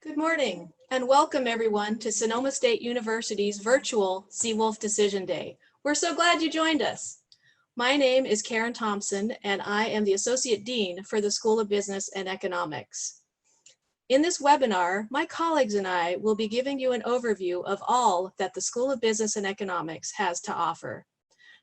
Good morning and welcome everyone to Sonoma State University's virtual Seawolf Decision Day. We're so glad you joined us. My name is Karen Thompson and I am the Associate Dean for the School of Business and Economics. In this webinar, my colleagues and I will be giving you an overview of all that the School of Business and Economics has to offer.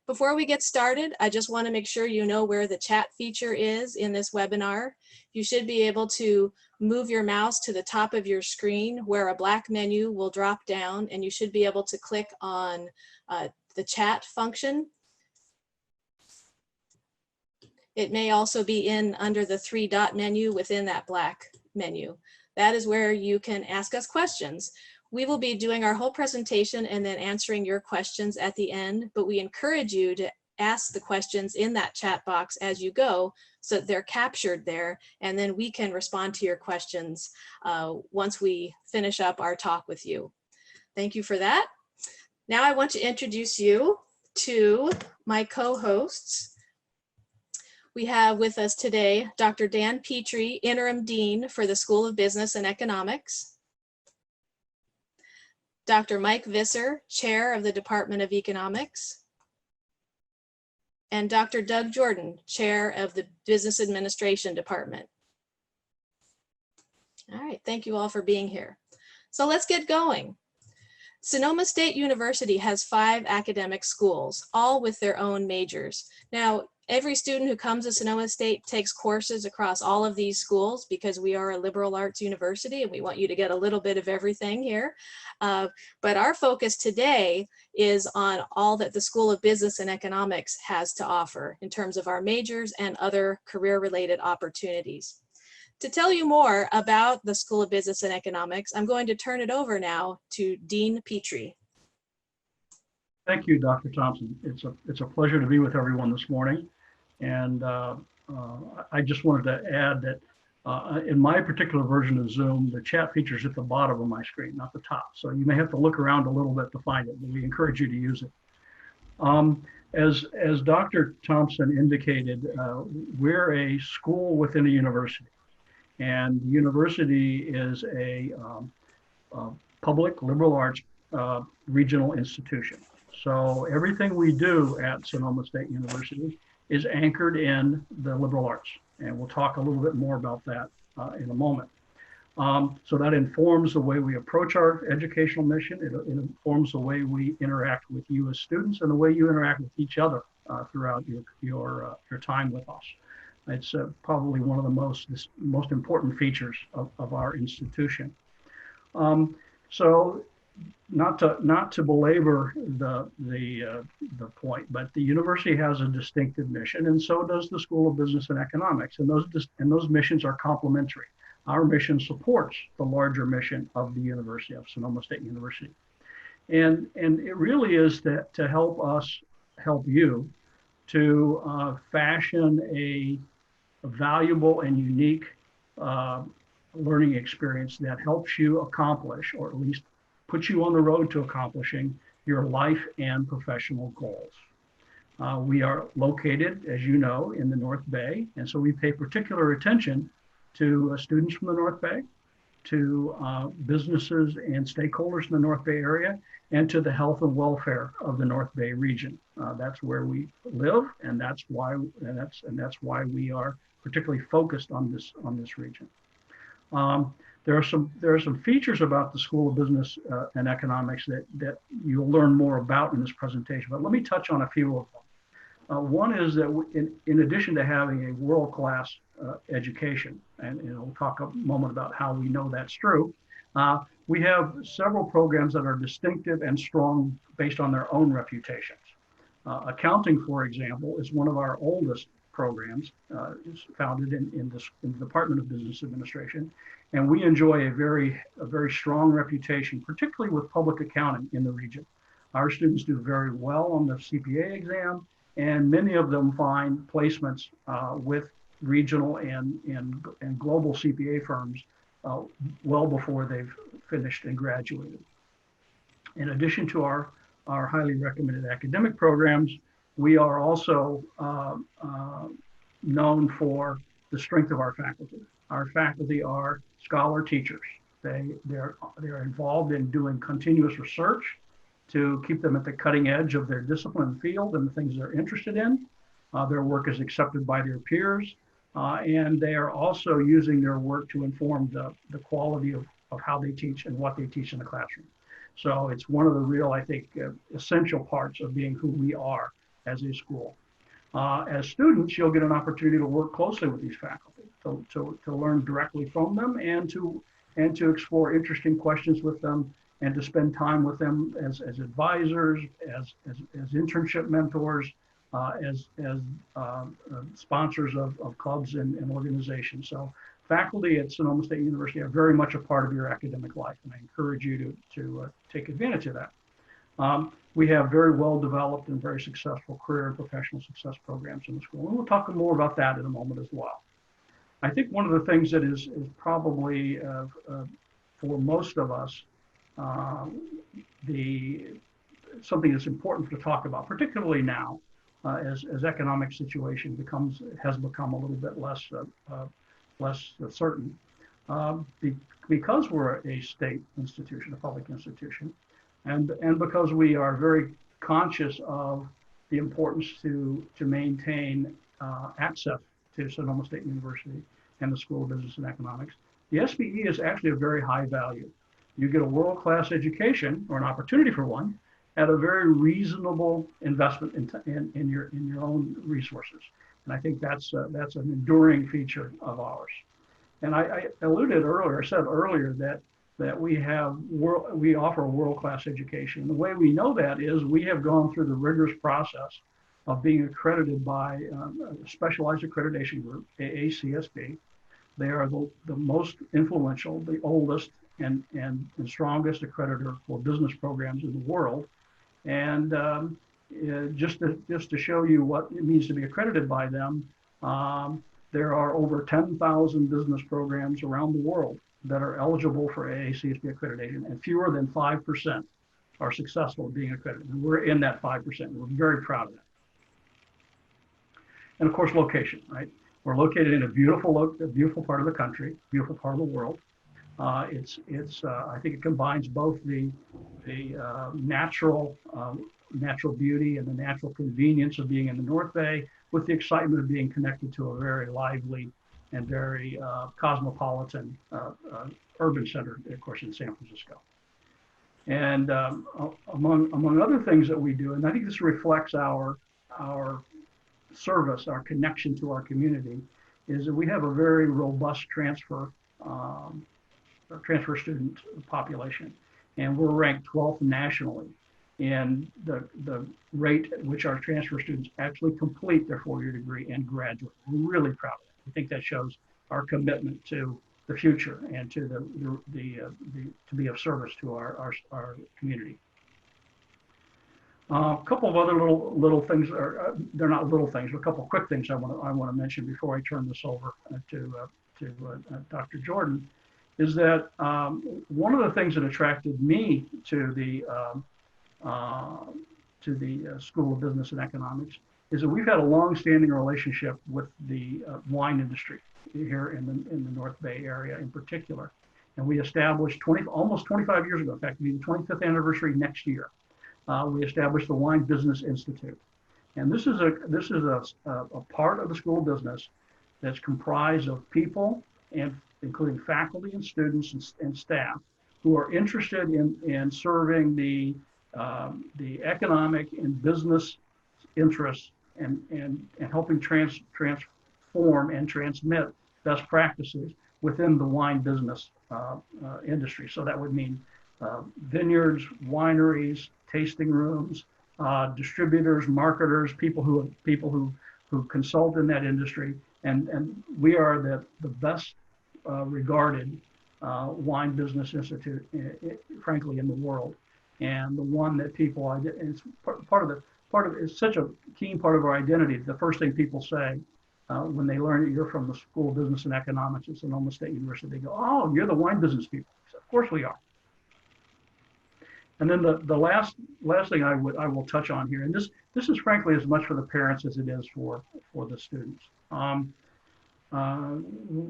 Before we get started, I just want to make sure you know where the chat feature is in this webinar. You should be able to move your mouse to the top of your screen where a black menu will drop down, and you should be able to click on the chat function. It may also be under the three-dot menu within that black menu. That is where you can ask us questions. We will be doing our whole presentation and then answering your questions at the end, but we encourage you to ask the questions in that chat box as you go so that they're captured there, and then we can respond to your questions once we finish up our talk with you. Thank you for that. Now I want to introduce you to my co-hosts. We have with us today Dr. Dan Petrie, Interim Dean for the School of Business and Economics. Dr. Mike Visser, Chair of the Department of Economics. And Dr. Doug Jordan, Chair of the Business Administration Department. All right, thank you all for being here. So let's get going. Sonoma State University has 5 academic schools, all with their own majors. Now, every student who comes to Sonoma State takes courses across all of these schools because we are a liberal arts university and we want you to get a little bit of everything here. But our focus today is on all that the School of Business and Economics has to offer in terms of our majors and other career-related opportunities. To tell you more about the School of Business and Economics, I'm going to turn it over now to Dean Petrie. Thank you, Dr. Thompson. It's a pleasure to be with everyone this morning. And I just wanted to add that in my particular version of Zoom, the chat feature is at the bottom of my screen, not the top. So you may have to look around a little bit to find it, but we encourage you to use it. As Dr. Thompson indicated, we're a school within a university. And the university is a public liberal arts regional institution. So everything we do at Sonoma State University is anchored in the liberal arts. And we'll talk a little bit more about that in a moment. So that informs the way we approach our educational mission. It informs the way we interact with you as students and the way you interact with each other throughout your time with us. It's probably one of the most important features of our institution. So not to belabor the point, but the university has a distinctive mission, and so does the School of Business and Economics, and those missions are complementary. Our mission supports the larger mission of the University of Sonoma State University, and it really is that to help you to fashion a valuable and unique learning experience that helps you accomplish, or at least puts you on the road to accomplishing your life and professional goals. We are located, as you know, in the North Bay, and so we pay particular attention to students from the North Bay, to businesses and stakeholders in the North Bay area, and to the health and welfare of the North Bay region. That's where we live, and that's why we are particularly focused on this region. There are some features about the School of Business and Economics that you'll learn more about in this presentation, but let me touch on a few of them. One is that in addition to having a world-class education, and we'll talk a moment about how we know that's true, we have several programs that are distinctive and strong based on their own reputations. Accounting, for example, is one of our oldest programs. It's founded in the Department of Business Administration, and we enjoy a very strong reputation, particularly with public accounting in the region. Our students do very well on the CPA exam, and many of them find placements with regional and global CPA firms well before they've finished and graduated. In addition to our highly recommended academic programs, we are also known for the strength of our faculty. Our faculty are scholar teachers. They're involved in doing continuous research to keep them at the cutting edge of their discipline field and the things they're interested in. Their work is accepted by their peers, and they are also using their work to inform the quality of how they teach and what they teach in the classroom. So it's one of the real, I think, essential parts of being who we are as a school. As students, you'll get an opportunity to work closely with these faculty, to learn directly from them, and to explore interesting questions with them, and to spend time with them as advisors, as internship mentors, as sponsors of clubs and organizations. So faculty at Sonoma State University are very much a part of your academic life, and I encourage you to take advantage of that. We have very well developed and very successful career and professional success programs in the school, and we'll talk more about that in a moment as well. I think one of the things that is probably for most of us something that's important to talk about, particularly now, as economic situation has become a little bit less certain, because we're a state institution, a public institution, and because we are very conscious of the importance to maintain access to Sonoma State University and the School of Business and Economics. The SBE is actually a very high value. You get a world-class education, or an opportunity for one, at a very reasonable investment in your own resources. And I think that's an enduring feature of ours. And I alluded earlier, I said earlier that we offer a world-class education. The way we know that is we have gone through the rigorous process of being accredited by a specialized accreditation group, AACSB. They are the most influential, the oldest, and strongest accreditor for business programs in the world. And just to show you what it means to be accredited by them, there are over 10,000 business programs around the world that are eligible for AACSB accreditation, and fewer than 5% are successful at being accredited. And we're in that 5%. We're very proud of that. And of course, location, right? We're located in a beautiful part of the country, beautiful part of the world. I think it combines both the natural beauty and the natural convenience of being in the North Bay with the excitement of being connected to a very lively and very cosmopolitan urban center, of course, in San Francisco. And among other things that we do, and I think this reflects our service, our connection to our community, is that we have a very robust transfer student population, and we're ranked 12th nationally in the rate at which our transfer students actually complete their four-year degree and graduate. We're really proud of it. I think that shows our commitment to the future and to to be of service to our community. A couple of other little things, they're not little things, but a couple of quick things I want to mention before I turn this over to Dr. Jordan, is that one of the things that attracted me to the School of Business and Economics is that we've had a long-standing relationship with the wine industry here in the North Bay area in particular. And we established almost 25 years ago, in fact, it'll be the 25th anniversary next year. We established the Wine Business Institute. And this is a part of the School of Business that's comprised of people, and including faculty and students and staff, who are interested in serving the economic and business interests and helping transform and transmit best practices within the wine business industry. So that would mean vineyards, wineries, tasting rooms, distributors, marketers, people who consult in that industry, and we are the best regarded wine business institute, frankly, in the world, and the one that people, it's it's such a keen part of our identity. The first thing people say when they learn that you're from the School of Business and Economics at Sonoma State University, they go, "Oh, you're the wine business people." So, of course we are. And then the last thing I will touch on here, and this is frankly as much for the parents as it is for the students.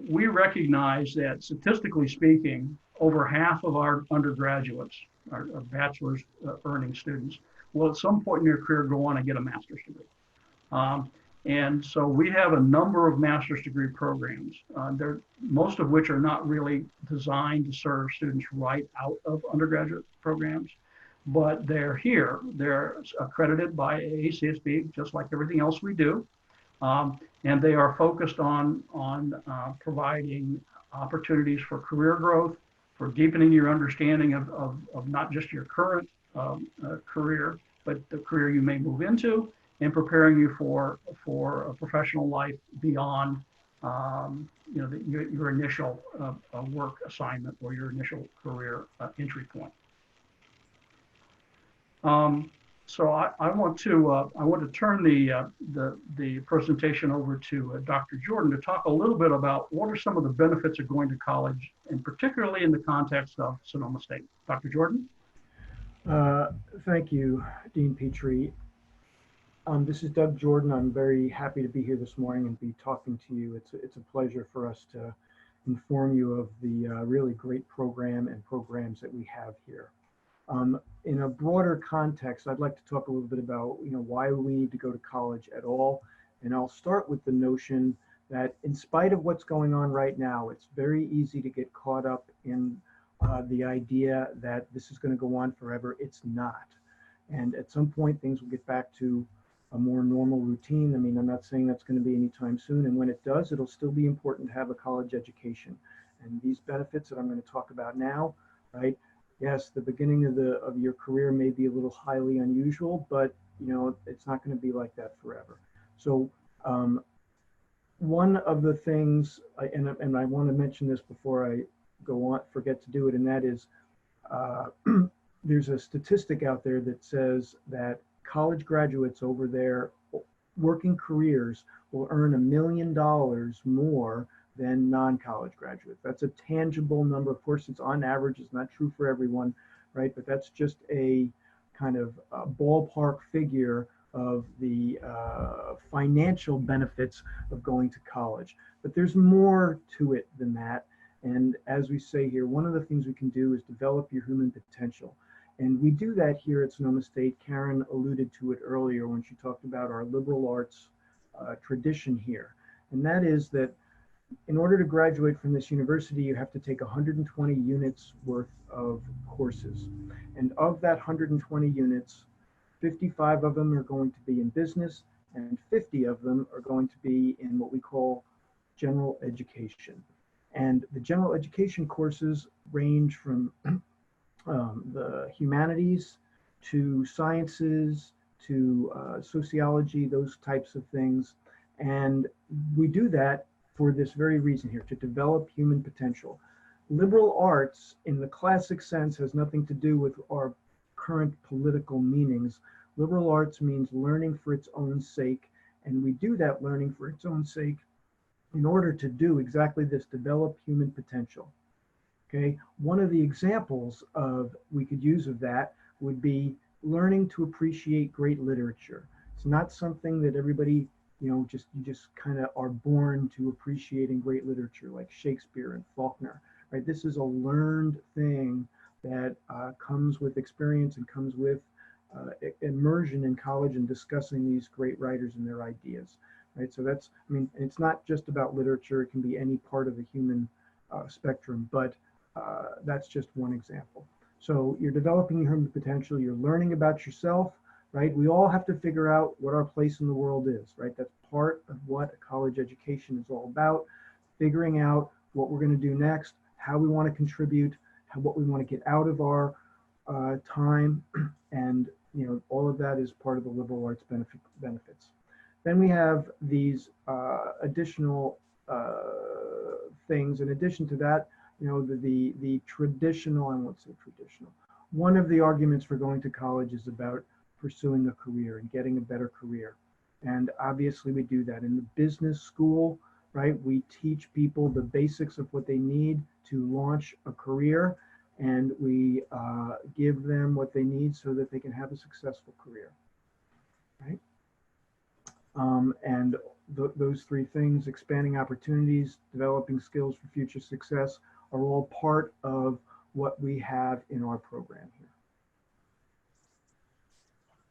we recognize that statistically speaking, over half of our undergraduates, our bachelor's earning students, will at some point in their career go on and get a master's degree. And so we have a number of master's degree programs, most of which are not really designed to serve students right out of undergraduate programs, but they're here. They're accredited by AACSB, just like everything else we do. And they are focused on providing opportunities for career growth, for deepening your understanding of not just your current career, but the career you may move into, and preparing you for a professional life beyond your initial work assignment or your initial career entry point. So I want to turn the presentation over to Dr. Jordan to talk a little bit about what are some of the benefits of going to college, and particularly in the context of Sonoma State. Dr. Jordan? Thank you, Dean Petrie. This is Doug Jordan. I'm very happy to be here this morning and be talking to you. It's a pleasure for us to inform you of the really great program and programs that we have here. In a broader context, I'd like to talk a little bit about why we need to go to college at all. And I'll start with the notion that in spite of what's going on right now, it's very easy to get caught up in the idea that this is going to go on forever. It's not. And at some point, things will get back to a more normal routine. I mean, I'm not saying that's going to be anytime soon. And when it does, it'll still be important to have a college education. And these benefits that I'm going to talk about now, right? Yes, the beginning of your career may be a little highly unusual, but it's not going to be like that forever. So one of the things, and I want to mention this before I go on, forget to do it, and that is there's a statistic out there that says that college graduates over their working careers will earn $1 million more than non-college graduates. That's a tangible number. Of course, it's on average. It's not true for everyone, right? But that's just a kind of a ballpark figure of the financial benefits of going to college. But there's more to it than that. And as we say here, one of the things we can do is develop your human potential. And we do that here at Sonoma State. Karen alluded to it earlier when she talked about our liberal arts tradition here. And that is that in order to graduate from this university, you have to take 120 units worth of courses. And of that 120 units, 55 of them are going to be in business, and 50 of them are going to be in what we call general education. And the general education courses range from the humanities to sciences to sociology, those types of things. And we do that for this very reason here, to develop human potential. Liberal arts, in the classic sense, has nothing to do with our current political meanings. Liberal arts means learning for its own sake, and we do that learning for its own sake in order to do exactly this, develop human potential. Okay, one of the examples we could use of that would be learning to appreciate great literature. It's not something that everybody, you just kind of are born to appreciating great literature like Shakespeare and Faulkner, right? This is a learned thing that comes with experience and comes with immersion in college and discussing these great writers and their ideas, right? So that's, I mean, it's not just about literature. It can be any part of the human spectrum, but that's just one example. So you're developing your human potential, you're learning about yourself, right? We all have to figure out what our place in the world is, right? That's part of what a college education is all about, figuring out what we're going to do next, how we want to contribute, what we want to get out of our time, and all of that is part of the liberal arts benefits. Then we have these additional things. In addition to that, the traditional, I won't say traditional, one of the arguments for going to college is about pursuing a career and getting a better career. And obviously we do that in the business school, right? We teach people the basics of what they need to launch a career, and we give them what they need so that they can have a successful career, right? And those three things, expanding opportunities, developing skills for future success, are all part of what we have in our program here.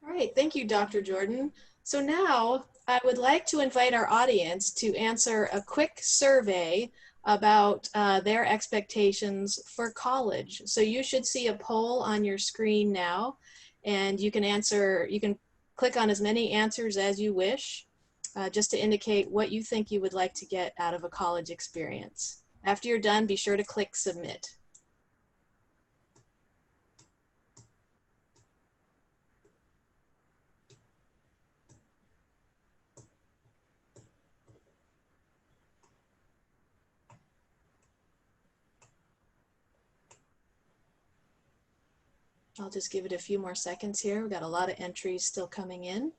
All right, thank you, Dr. Jordan. So now I would like to invite our audience to answer a quick survey about their expectations for college. So you should see a poll on your screen now, and you can click on as many answers as you wish, just to indicate what you think you would like to get out of a college experience. After you're done, be sure to click submit. I'll just give it a few more seconds here. We've got a lot of entries still coming in.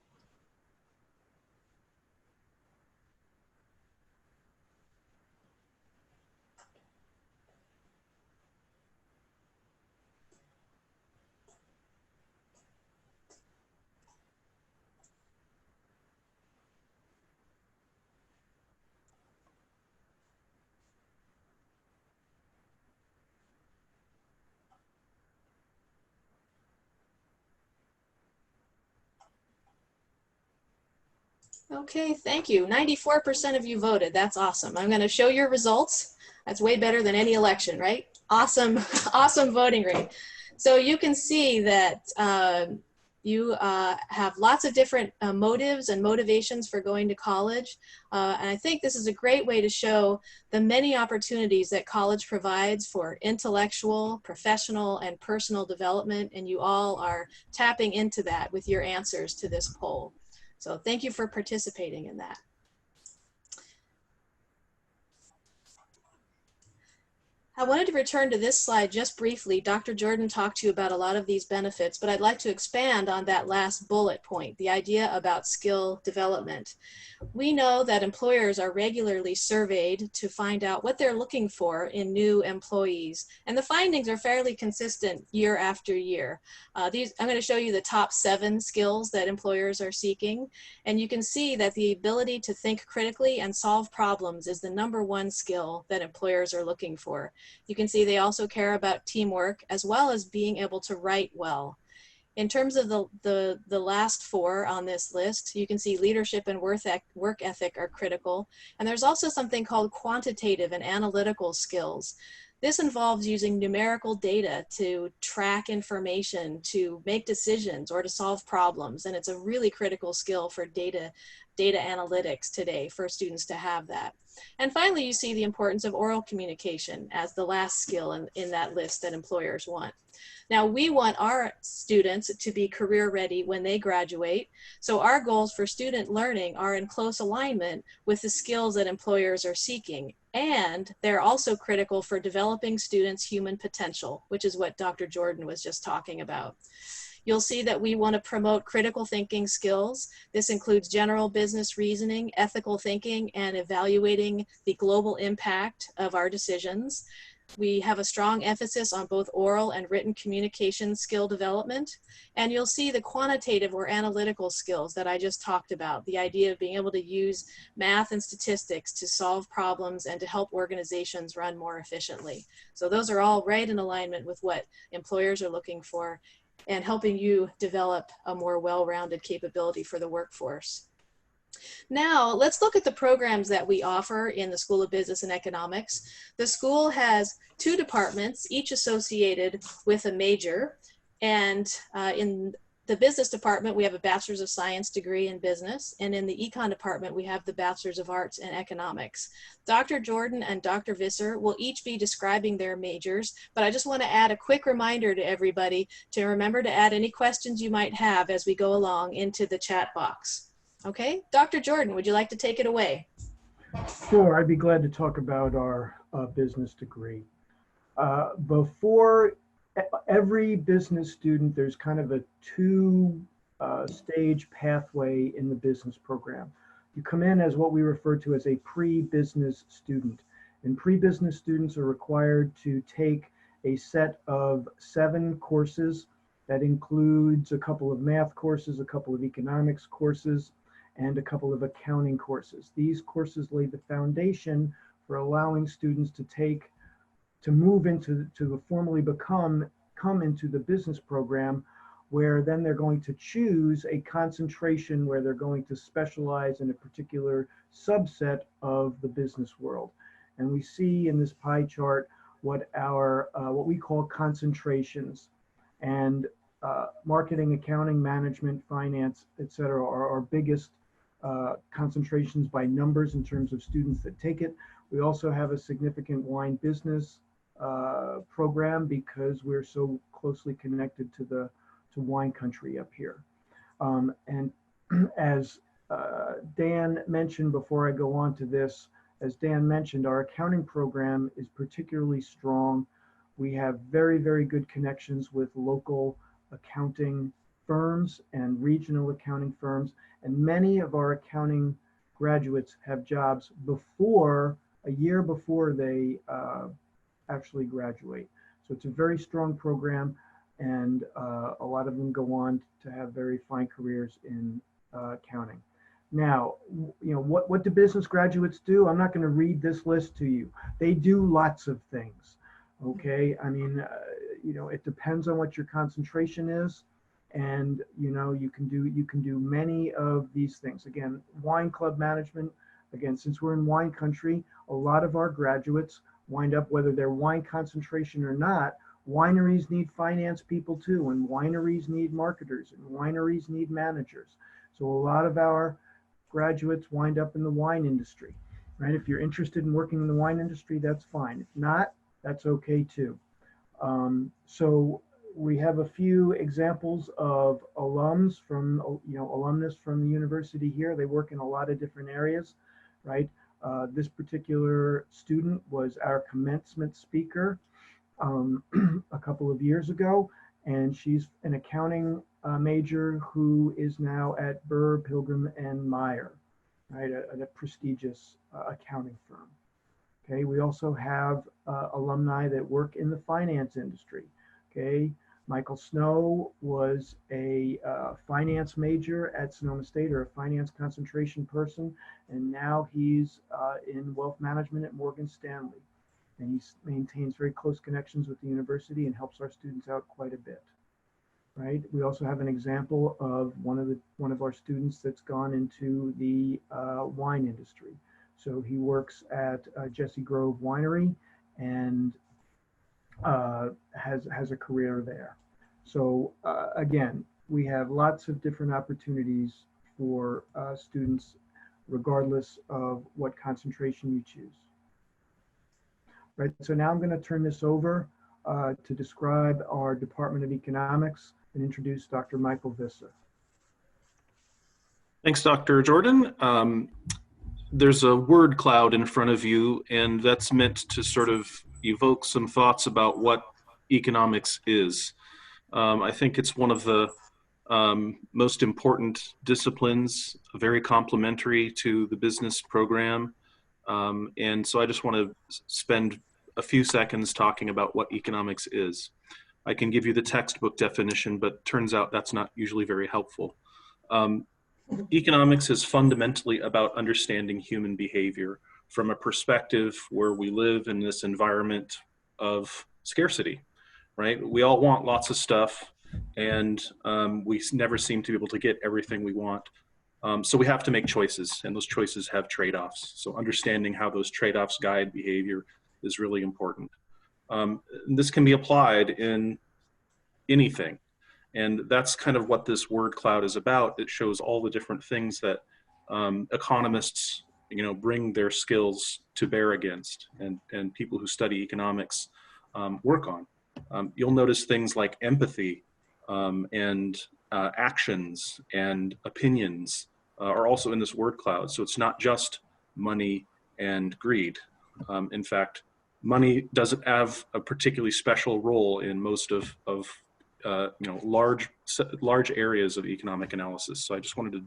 Okay, thank you. 94% of you voted. That's awesome. I'm going to show your results. That's way better than any election, right? Awesome, awesome voting rate. So you can see that you have lots of different motives and motivations for going to college. And I think this is a great way to show the many opportunities that college provides for intellectual, professional, and personal development. And you all are tapping into that with your answers to this poll. So thank you for participating in that. I wanted to return to this slide just briefly. Dr. Jordan talked to you about a lot of these benefits, but I'd like to expand on that last bullet point, the idea about skill development. We know that employers are regularly surveyed to find out what they're looking for in new employees, and the findings are fairly consistent year after year. I'm going to show you the top 7 skills that employers are seeking, and you can see that the ability to think critically and solve problems is the #1 skill that employers are looking for. You can see they also care about teamwork as well as being able to write well. In terms of the last 4 on this list, you can see leadership and work ethic are critical. And there's also something called quantitative and analytical skills. This involves using numerical data to track information, to make decisions, or to solve problems. And it's a really critical skill for data analytics today for students to have that. And finally, you see the importance of oral communication as the last skill in that list that employers want. Now, we want our students to be career ready when they graduate. So our goals for student learning are in close alignment with the skills that employers are seeking. And they're also critical for developing students' human potential, which is what Dr. Jordan was just talking about. You'll see that we want to promote critical thinking skills. This includes general business reasoning, ethical thinking, and evaluating the global impact of our decisions. We have a strong emphasis on both oral and written communication skill development. And you'll see the quantitative or analytical skills that I just talked about, the idea of being able to use math and statistics to solve problems and to help organizations run more efficiently. So those are all right in alignment with what employers are looking for and helping you develop a more well-rounded capability for the workforce. Now, let's look at the programs that we offer in the School of Business and Economics. The school has 2 departments, each associated with a major. And in the business department, we have a Bachelor's of Science degree in business. And in the econ department, we have the Bachelor's of Arts in Economics. Dr. Jordan and Dr. Visser will each be describing their majors, but I just want to add a quick reminder to everybody to remember to add any questions you might have as we go along into the chat box. Okay, Dr. Jordan, would you like to take it away? Sure, I'd be glad to talk about our business degree. Before every business student, there's kind of a 2-stage pathway in the business program. You come in as what we refer to as a pre-business student. And pre-business students are required to take a set of 7 courses. That includes a couple of math courses, a couple of economics courses, and a couple of accounting courses. These courses lay the foundation for allowing students to move into, to formally come into the business program, where then they're going to choose a concentration where they're going to specialize in a particular subset of the business world. And we see in this pie chart what what we call concentrations, and marketing, accounting, management, finance, etc. are our biggest concentrations by numbers in terms of students that take it. We also have a significant wine business program because we're so closely connected to wine country up here. And as Dan mentioned, before I go on to this, as Dan mentioned, our accounting program is particularly strong. We have very, very good connections with local accounting firms and regional accounting firms. And many of our accounting graduates have jobs a year before they actually graduate. So it's a very strong program, and a lot of them go on to have very fine careers in accounting. Now, what do business graduates do? I'm not going to read this list to you. They do lots of things. Okay, I mean, it depends on what your concentration is, and you can do many of these things. Again, wine club management. Again, since we're in wine country, a lot of our graduates wind up, whether they're wine concentration or not, wineries need finance people too, and wineries need marketers, and wineries need managers. So a lot of our graduates wind up in the wine industry, right? If you're interested in working in the wine industry, that's fine. If not, that's okay too. So we have a few examples of alumnus from the university here. They work in a lot of different areas, right? This particular student was our commencement speaker a couple of years ago, and she's an accounting major who is now at Burr, Pilgrim and Meyer, right, a prestigious accounting firm. Okay, we also have alumni that work in the finance industry. Okay, Michael Snow was a finance major at Sonoma State, or a finance concentration person, and now he's in wealth management at Morgan Stanley. And he maintains very close connections with the university and helps our students out quite a bit. Right. We also have an example of one of our students that's gone into the wine industry. So he works at Jesse Grove Winery and has a career there. So again, we have lots of different opportunities for students, regardless of what concentration you choose. Right. So now I'm going to turn this over to describe our Department of Economics and introduce Dr. Michael Visser. Thanks, Dr. Jordan. There's a word cloud in front of you, and that's meant to sort of evoke some thoughts about what economics is. I think it's one of the most important disciplines, very complementary to the business program. And so I just want to spend a few seconds talking about what economics is. I can give you the textbook definition, but turns out that's not usually very helpful. Economics is fundamentally about understanding human behavior from a perspective where we live in this environment of scarcity, right? We all want lots of stuff, and we never seem to be able to get everything we want. So we have to make choices, and those choices have trade-offs. So understanding how those trade-offs guide behavior is really important. This can be applied in anything. And that's kind of what this word cloud is about. It shows all the different things that economists, bring their skills to bear against, and people who study economics work on. You'll notice things like empathy and actions and opinions are also in this word cloud. So it's not just money and greed. In fact, money doesn't have a particularly special role in most of large areas of economic analysis. So I just wanted to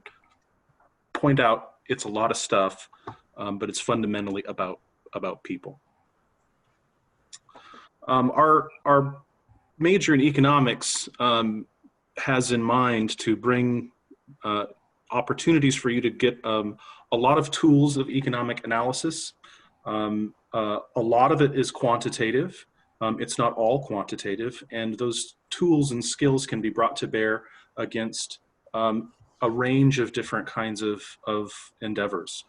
point out it's a lot of stuff, but it's fundamentally about people. Our major in economics has in mind to bring opportunities for you to get a lot of tools of economic analysis. A lot of it is quantitative. It's not all quantitative, and those tools and skills can be brought to bear against a range of different kinds of endeavors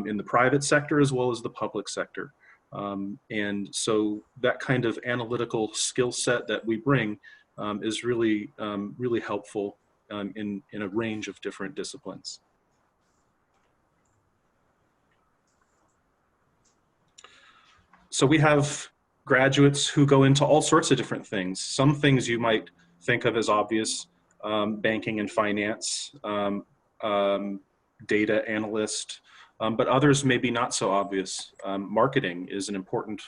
in the private sector as well as the public sector. And so that kind of analytical skill set that we bring is really, really helpful in a range of different disciplines. So we have graduates who go into all sorts of different things. Some things you might think of as obvious, banking and finance, data analyst, but others may be not so obvious. Marketing is an important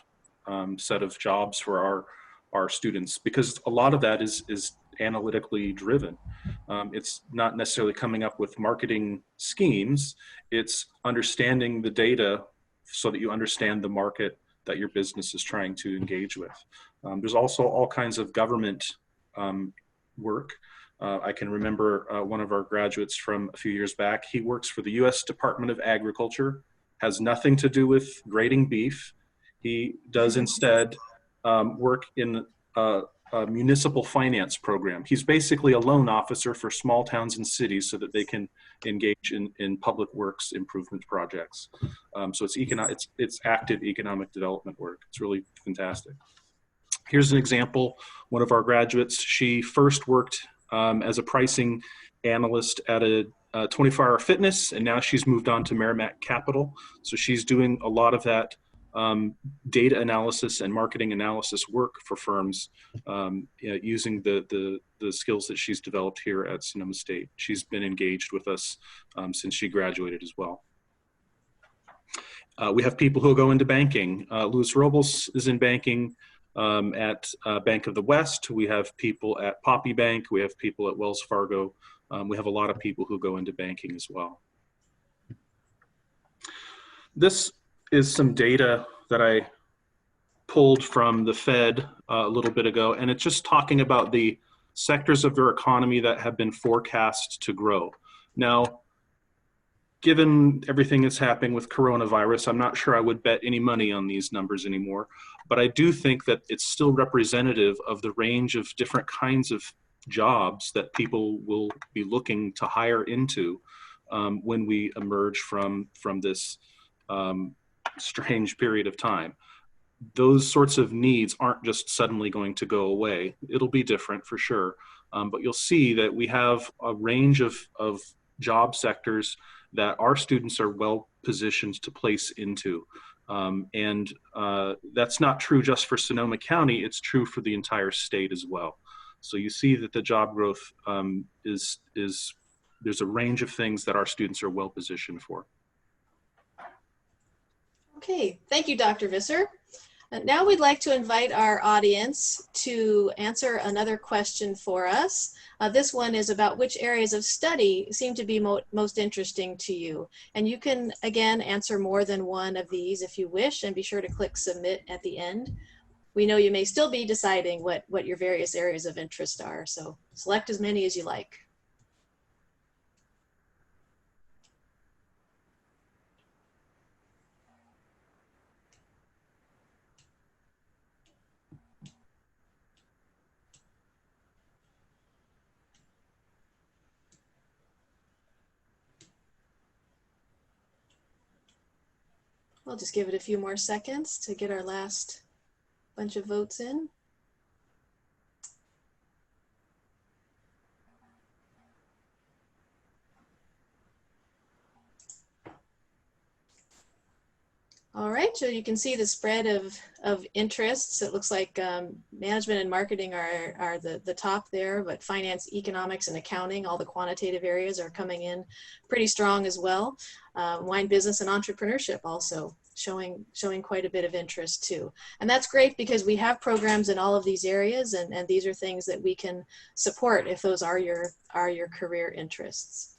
set of jobs for our students, because a lot of that is analytically driven. It's not necessarily coming up with marketing schemes, it's understanding the data so that you understand the market that your business is trying to engage with. There's also all kinds of government work. I can remember one of our graduates from a few years back. He works for the US Department of Agriculture, has nothing to do with grading beef. He does instead work in a municipal finance program. He's basically a loan officer for small towns and cities so that they can engage in public works improvement projects. So it's active economic development work. It's really fantastic. Here's an example. One of our graduates, she first worked as a pricing analyst at a 24-hour fitness, and now she's moved on to Merrimack Capital. So she's doing a lot of that data analysis and marketing analysis work for firms using the skills that she's developed here at Sonoma State. She's been engaged with us since she graduated as well. We have people who go into banking. Luis Robles is in banking at Bank of the West. We have people at Poppy Bank. We have people at Wells Fargo. We have a lot of people who go into banking as well. This is some data that I pulled from the Fed a little bit ago, and it's just talking about the sectors of their economy that have been forecast to grow. Now, given everything that's happening with coronavirus, I'm not sure I would bet any money on these numbers anymore, but I do think that it's still representative of the range of different kinds of jobs that people will be looking to hire into when we emerge from this strange period of time. Those sorts of needs aren't just suddenly going to go away. It'll be different for sure, but you'll see that we have a range of job sectors that our students are well positioned to place into. That's not true just for Sonoma County, it's true for the entire state as well. So you see that the job growth there's a range of things that our students are well positioned for. Okay, thank you, Dr. Visser. Now we'd like to invite our audience to answer another question for us. This one is about which areas of study seem to be most interesting to you. And you can, again, answer more than one of these if you wish, and be sure to click submit at the end. We know you may still be deciding what your various areas of interest are, so select as many as you like. I'll just give it a few more seconds to get our last bunch of votes in. All right, so you can see the spread of interests. It looks like management and marketing are the top there, but finance, economics, and accounting, all the quantitative areas are coming in pretty strong as well. Wine business and entrepreneurship also showing quite a bit of interest too. And that's great because we have programs in all of these areas, and these are things that we can support if those are your career interests.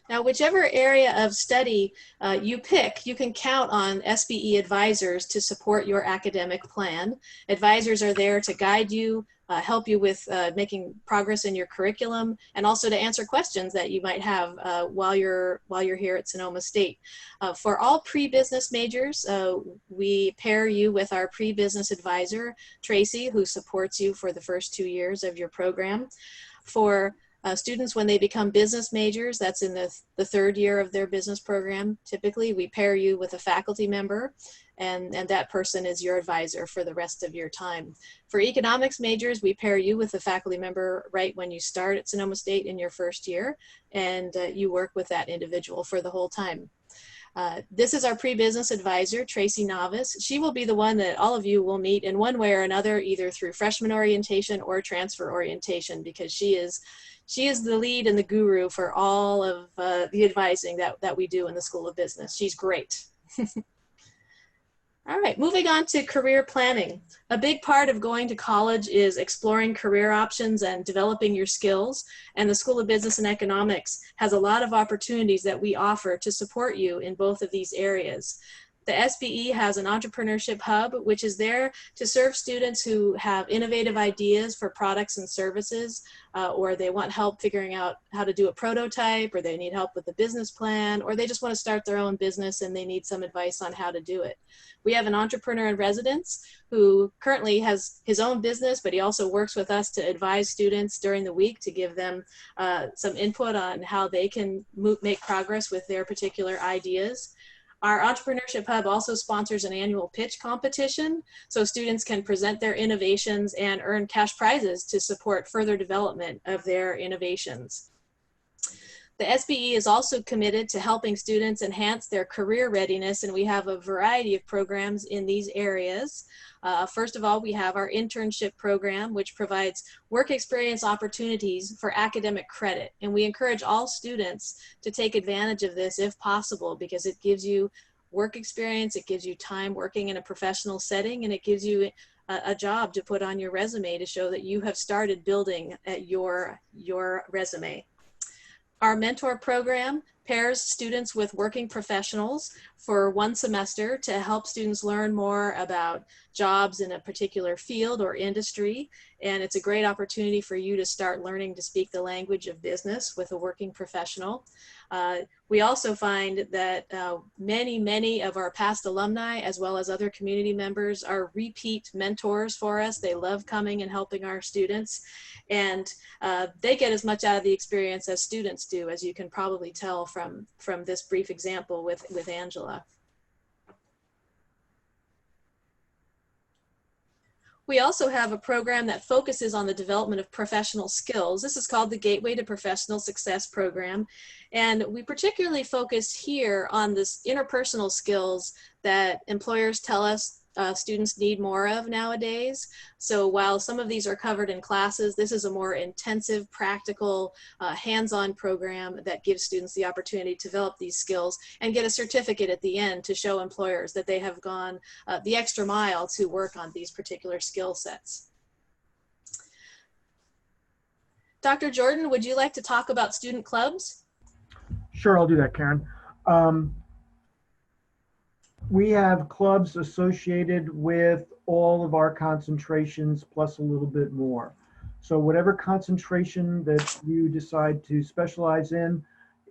Now, whichever area of study you pick, you can count on SBE advisors to support your academic plan. Advisors are there to guide you, help you with making progress in your curriculum, and also to answer questions that you might have while you're here at Sonoma State. For all pre-business majors, we pair you with our pre-business advisor, Tracy, who supports you for the first 2 years of your program. For students, when they become business majors, that's in the third year of their business program, typically we pair you with a faculty member, and that person is your advisor for the rest of your time. For economics majors, we pair you with a faculty member right when you start at Sonoma State in your first year, and you work with that individual for the whole time. This is our pre-business advisor, Tracy Novice. She will be the one that all of you will meet in one way or another, either through freshman orientation or transfer orientation, because she is the lead and the guru for all of the advising that we do in the School of Business. She's great. All right, moving on to career planning. A big part of going to college is exploring career options and developing your skills. And the School of Business and Economics has a lot of opportunities that we offer to support you in both of these areas. The SBE has an entrepreneurship hub, which is there to serve students who have innovative ideas for products and services, or they want help figuring out how to do a prototype, or they need help with a business plan, or they just want to start their own business and they need some advice on how to do it. We have an entrepreneur in residence who currently has his own business, but he also works with us to advise students during the week to give them some input on how they can make progress with their particular ideas. Our Entrepreneurship Hub also sponsors an annual pitch competition, so students can present their innovations and earn cash prizes to support further development of their innovations. The SBE is also committed to helping students enhance their career readiness, and we have a variety of programs in these areas. First of all, we have our internship program, which provides work experience opportunities for academic credit. And we encourage all students to take advantage of this if possible, because it gives you work experience, it gives you time working in a professional setting, and it gives you a job to put on your resume to show that you have started building your resume. Our mentor program pairs students with working professionals for 1 semester to help students learn more about jobs in a particular field or industry. And it's a great opportunity for you to start learning to speak the language of business with a working professional. We also find that many of our past alumni, as well as other community members, are repeat mentors for us. They love coming and helping our students, and they get as much out of the experience as students do, as you can probably tell from this brief example with Angela. We also have a program that focuses on the development of professional skills. This is called the Gateway to Professional Success program. And we particularly focus here on this interpersonal skills that employers tell us students need more of nowadays. So while some of these are covered in classes, this is a more intensive, practical, hands-on program that gives students the opportunity to develop these skills and get a certificate at the end to show employers that they have gone the extra mile to work on these particular skill sets. Dr. Jordan, would you like to talk about student clubs? Sure, I'll do that, Karen. We have clubs associated with all of our concentrations plus a little bit more. So whatever concentration that you decide to specialize in,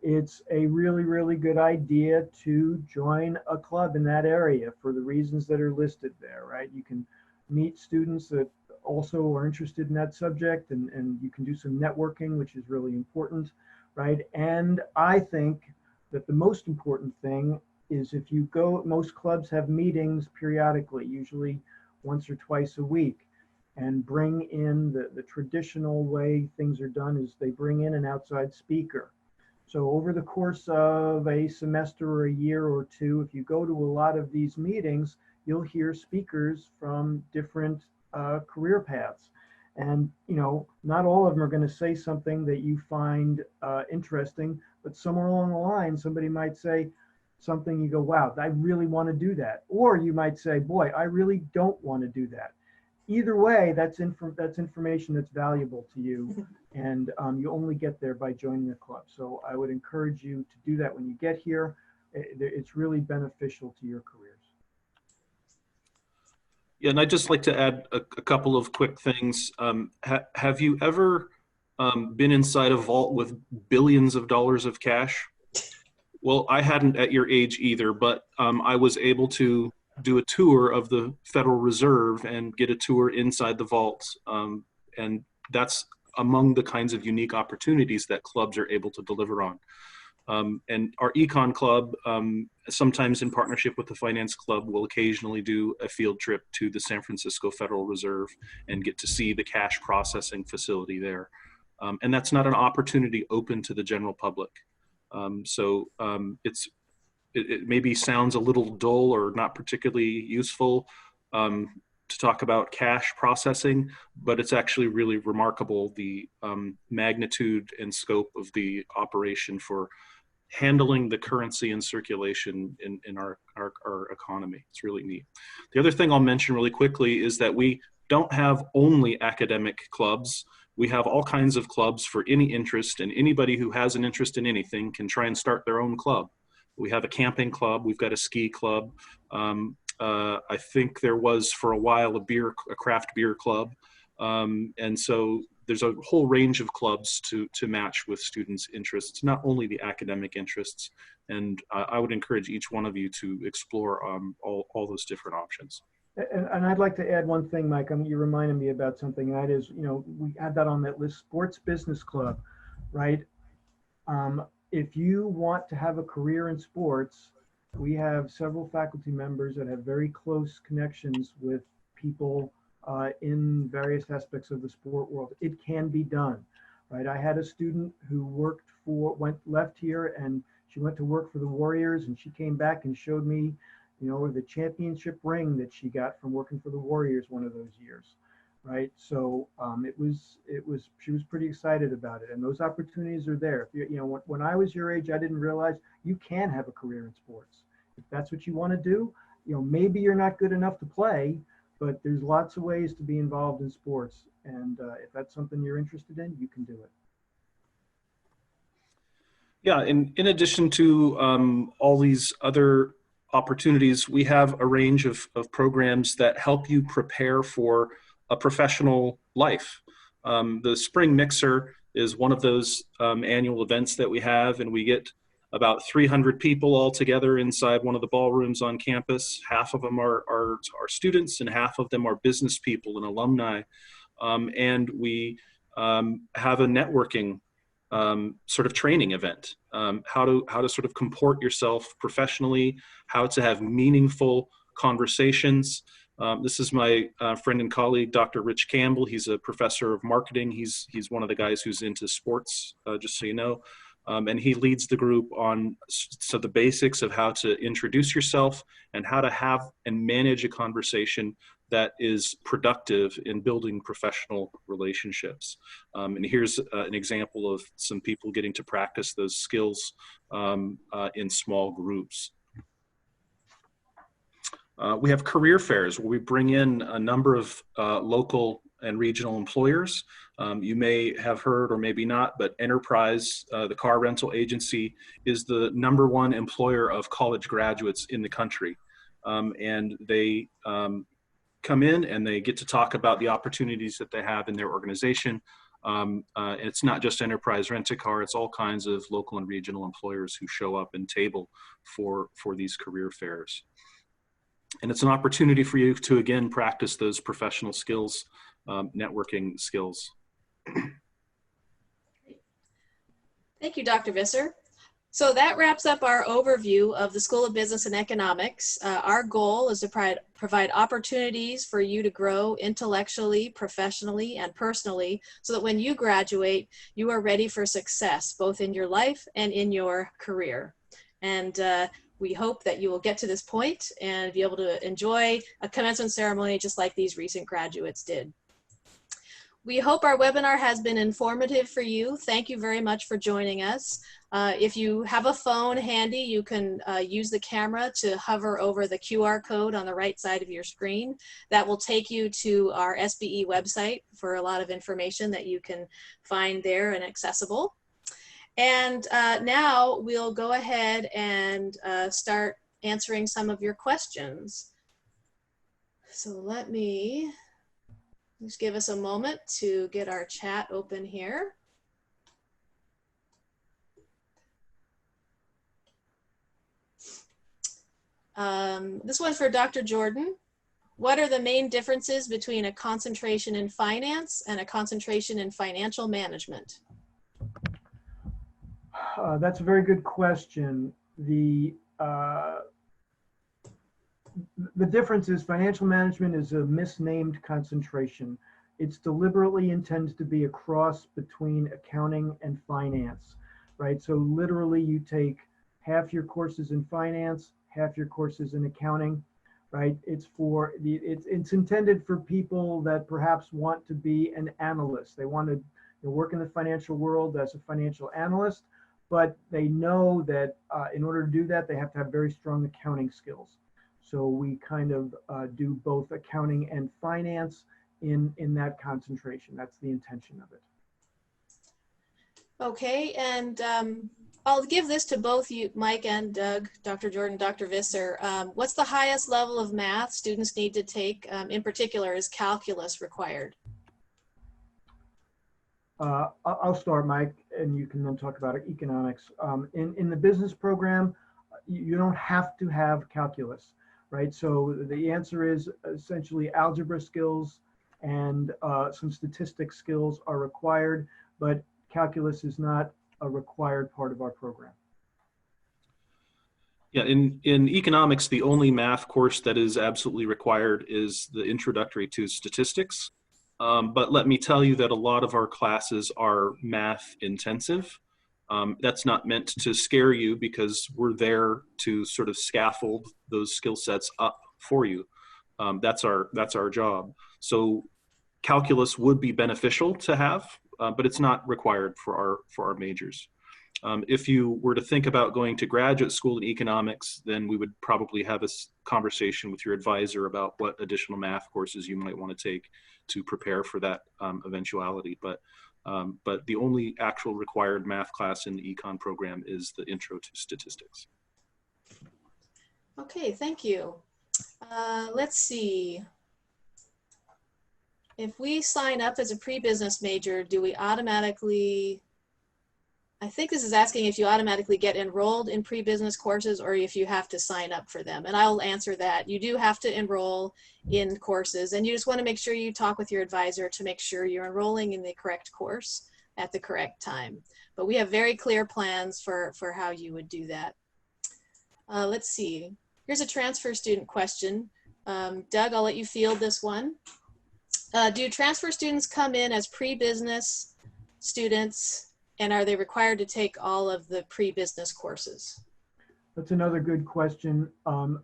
it's a really good idea to join a club in that area for the reasons that are listed there, right? You can meet students that also are interested in that subject, and you can do some networking, which is really important, right? And I think that the most important thing is if you go, most clubs have meetings periodically, usually once or twice a week, and bring in the traditional way things are done is they bring in an outside speaker. So over the course of a semester or a year or two, if you go to a lot of these meetings, you'll hear speakers from different career paths. And, you know, not all of them are going to say something that you find interesting, but somewhere along the line, somebody might say something you go, wow, I really want to do that. Or you might say, boy, I really don't want to do that. Either way, that's information that's valuable to you, and you only get there by joining the club. So I would encourage you to do that when you get here. It's really beneficial to your careers. Yeah, and I'd just like to add a couple of quick things. Have you ever been inside a vault with billions of dollars of cash? Well, I hadn't at your age either, but I was able to do a tour of the Federal Reserve and get a tour inside the vaults. And that's among the kinds of unique opportunities that clubs are able to deliver on. And our econ club, sometimes in partnership with the finance club, will occasionally do a field trip to the San Francisco Federal Reserve and get to see the cash processing facility there. And that's not an opportunity open to the general public. It maybe sounds a little dull or not particularly useful to talk about cash processing, but it's actually really remarkable, the magnitude and scope of the operation for handling the currency in circulation in our economy. It's really neat. The other thing I'll mention really quickly is that we don't have only academic clubs. We have all kinds of clubs for any interest, and anybody who has an interest in anything can try and start their own club. We have a camping club. We've got a ski club. I think there was for a while a craft beer club. And so there's a whole range of clubs to match with students' interests, not only the academic interests. And I would encourage each one of you to explore all those different options. And I'd like to add one thing, Mike. You reminded me about something. That is, we had that on that list, Sports Business Club, right? If you want to have a career in sports, we have several faculty members that have very close connections with people in various aspects of the sport world. It can be done, right? I had a student who left here, and she went to work for the Warriors, and she came back and showed me, the championship ring that she got from working for the Warriors one of those years, right? So she was pretty excited about it, and those opportunities are there. When I was your age, I didn't realize you can have a career in sports. If that's what you want to do, maybe you're not good enough to play, but there's lots of ways to be involved in sports. And if that's something you're interested in, you can do it. Yeah, in addition to all these other opportunities, we have a range of programs that help you prepare for a professional life. The Spring Mixer is one of those annual events that we have, and we get about 300 people all together inside one of the ballrooms on campus. Half of them are students, and half of them are business people and alumni. And we have a networking sort of training event, how to sort of comport yourself professionally, how to have meaningful conversations. This is my friend and colleague, Dr. Rich Campbell. He's a professor of marketing. He's one of the guys who's into sports, just so you know. And he leads the group on the basics of how to introduce yourself and how to have and manage a conversation that is productive in building professional relationships. And here's an example of some people getting to practice those skills in small groups. We have career fairs where we bring in a number of local and regional employers. You may have heard, or maybe not, but Enterprise, the car rental agency, is the #1 employer of college graduates in the country. And they come in and they get to talk about the opportunities that they have in their organization. And it's not just Enterprise Rent-A-Car, it's all kinds of local and regional employers who show up and table for these career fairs. And it's an opportunity for you to, again, practice those professional skills, networking skills. Thank you, Dr. Visser. So that wraps up our overview of the School of Business and Economics. Our goal is to provide opportunities for you to grow intellectually, professionally, and personally, so that when you graduate, you are ready for success, both in your life and in your career. And we hope that you will get to this point and be able to enjoy a commencement ceremony just like these recent graduates did. We hope our webinar has been informative for you. Thank you very much for joining us. If you have a phone handy, you can use the camera to hover over the QR code on the right side of your screen. That will take you to our SBE website for a lot of information that you can find there and accessible. And now we'll go ahead and start answering some of your questions. So let me just give us a moment to get our chat open here. This one's for Dr. Jordan. What are the main differences between a concentration in finance and a concentration in financial management? That's a very good question. The difference is financial management is a misnamed concentration. It's deliberately intended to be a cross between accounting and finance, right? So literally you take half your courses in finance, half your courses in accounting, right? It's intended for people that perhaps want to be an analyst. They want to work in the financial world as a financial analyst, but they know that in order to do that, they have to have very strong accounting skills. So we kind of do both accounting and finance in that concentration. That's the intention of it. Okay, and I'll give this to both you, Mike and Doug, Dr. Jordan, Dr. Visser. What's the highest level of math students need to take? In particular, is calculus required? I'll start, Mike, and you can then talk about economics. In the business program, you don't have to have calculus, right? So the answer is essentially algebra skills and some statistics skills are required, but calculus is not a required part of our program. Yeah, in economics, the only math course that is absolutely required is the introductory to statistics. But let me tell you that a lot of our classes are math intensive. That's not meant to scare you because we're there to sort of scaffold those skill sets up for you. That's our job. So calculus would be beneficial to have, but it's not required for our majors. If you were to think about going to graduate school in economics, then we would probably have a conversation with your advisor about what additional math courses you might want to take to prepare for that eventuality. But the only actual required math class in the econ program is the intro to statistics. Okay, thank you. Let's see. If we sign up as a pre-business major, do we automatically, I think this is asking if you automatically get enrolled in pre-business courses or if you have to sign up for them. And I'll answer that. You do have to enroll in courses, and you just want to make sure you talk with your advisor to make sure you're enrolling in the correct course at the correct time. But we have very clear plans for how you would do that. Let's see. Here's a transfer student question. Doug, I'll let you field this one. Do transfer students come in as pre-business students, and are they required to take all of the pre-business courses? That's another good question. You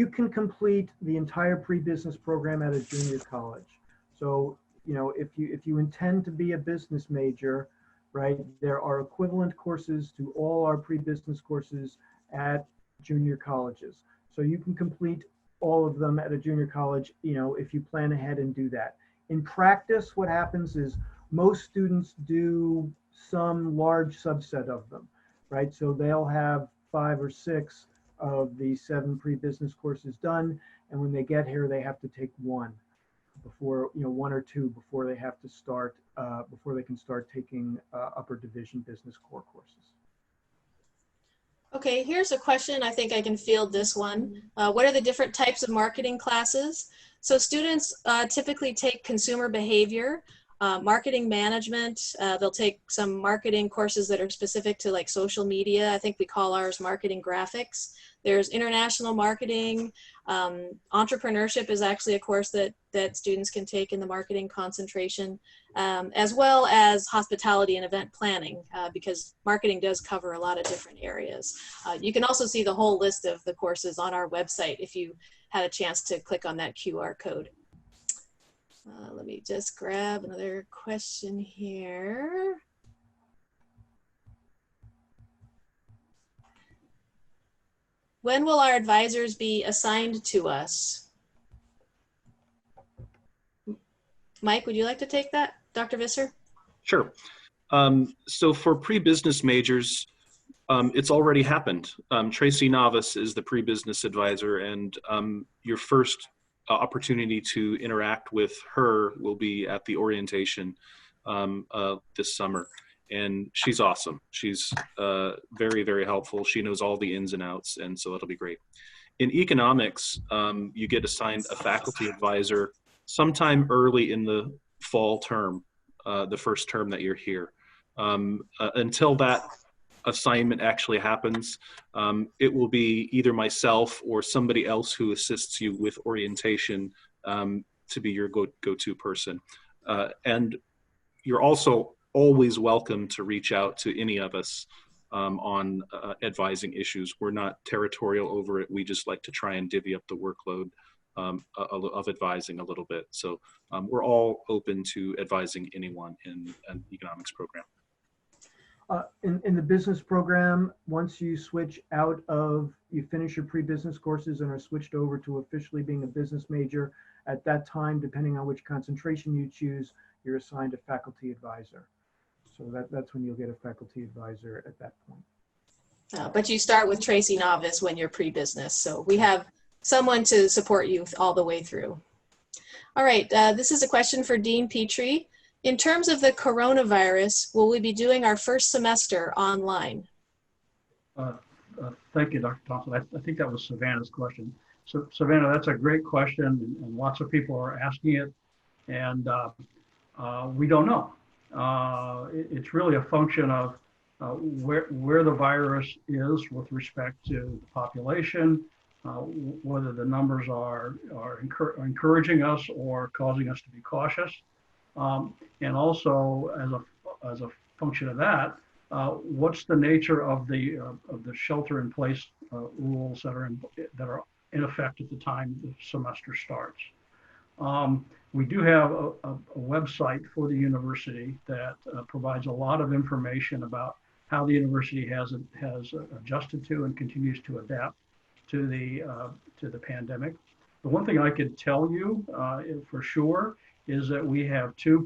can complete the entire pre-business program at a junior college. So, if you intend to be a business major, right, there are equivalent courses to all our pre-business courses at junior colleges. So you can complete all of them at a junior college, if you plan ahead and do that. In practice, what happens is most students do some large subset of them, right? So they'll have 5 or 6 of the 7 pre-business courses done. And when they get here, they have to take one before, 1 or 2 before they have to start, before they can start taking upper division business core courses. Okay, here's a question. I think I can field this one. What are the different types of marketing classes? So students typically take consumer behavior, marketing management. They'll take some marketing courses that are specific to like social media. I think we call ours marketing graphics. There's international marketing. Entrepreneurship is actually a course that students can take in the marketing concentration, as well as hospitality and event planning, because marketing does cover a lot of different areas. You can also see the whole list of the courses on our website if you had a chance to click on that QR code. Let me just grab another question here. When will our advisors be assigned to us? Mike, would you like to take that? Dr. Visser? Sure. So for pre-business majors, It's already happened. Tracy Novice is the pre-business advisor, and your first opportunity to interact with her will be at the orientation this summer. And she's awesome. She's very, very helpful. She knows all the ins and outs, and so it'll be great. In economics, you get assigned a faculty advisor sometime early in the fall term, the first term that you're here. Until that assignment actually happens, it will be either myself or somebody else who assists you with orientation to be your go-to person. And you're also always welcome to reach out to any of us on advising issues. We're not territorial over it. We just like to try and divvy up the workload of advising a little bit. So we're all open to advising anyone in an economics program. In the business program, once you switch out of, you finish your pre-business courses and are switched over to officially being a business major, at that time, depending on which concentration you choose, you're assigned a faculty advisor. So that's when you'll get a faculty advisor at that point. But you start with Tracy Novice when you're pre-business. So we have someone to support you all the way through. All right, this is a question for Dean Petrie. In terms of the coronavirus, will we be doing our first semester online? Thank you, Dr. Thompson. I think that was Savannah's question. So Savannah, that's a great question, and lots of people are asking it, and we don't know. It's really a function of where the virus is with respect to the population, whether the numbers are encouraging us or causing us to be cautious. And also, as a function of that, what's the nature of the shelter-in-place rules that are in effect at the time the semester starts? We do have a website for the university that provides a lot of information about how the university has adjusted to and continues to adapt to the pandemic. The one thing I could tell you for sure is that we have two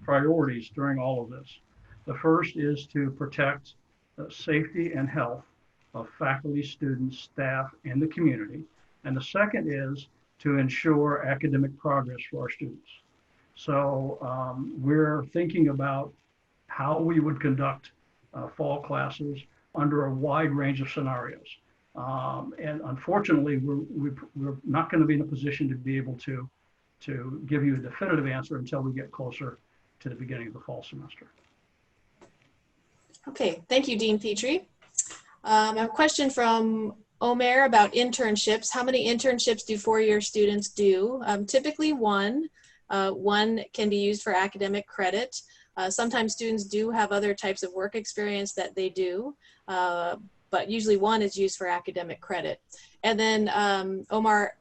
priorities during all of this. The first is to protect the safety and health of faculty, students, staff, and the community. And the second is to ensure academic progress for our students. So we're thinking about how we would conduct fall classes under a wide range of scenarios. And unfortunately, we're not going to be in a position to be able to give you a definitive answer until we get closer to the beginning of the fall semester. Okay, thank you, Dean Petrie. I have a question from Omer about internships. How many internships do four-year students do? Typically one. One can be used for academic credit. Sometimes students do have other types of work experience that they do, but usually one is used for academic credit. And then Omer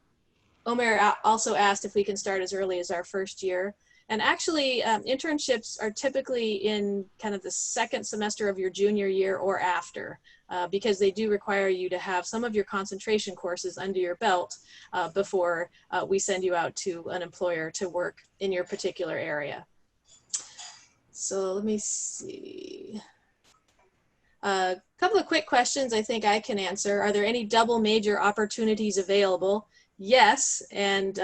also asked if we can start as early as our first year. And actually, internships are typically in kind of the second semester of your junior year or after, because they do require you to have some of your concentration courses under your belt before we send you out to an employer to work in your particular area. So let me see. A couple of quick questions I think I can answer. Are there any double major opportunities available? Yes. And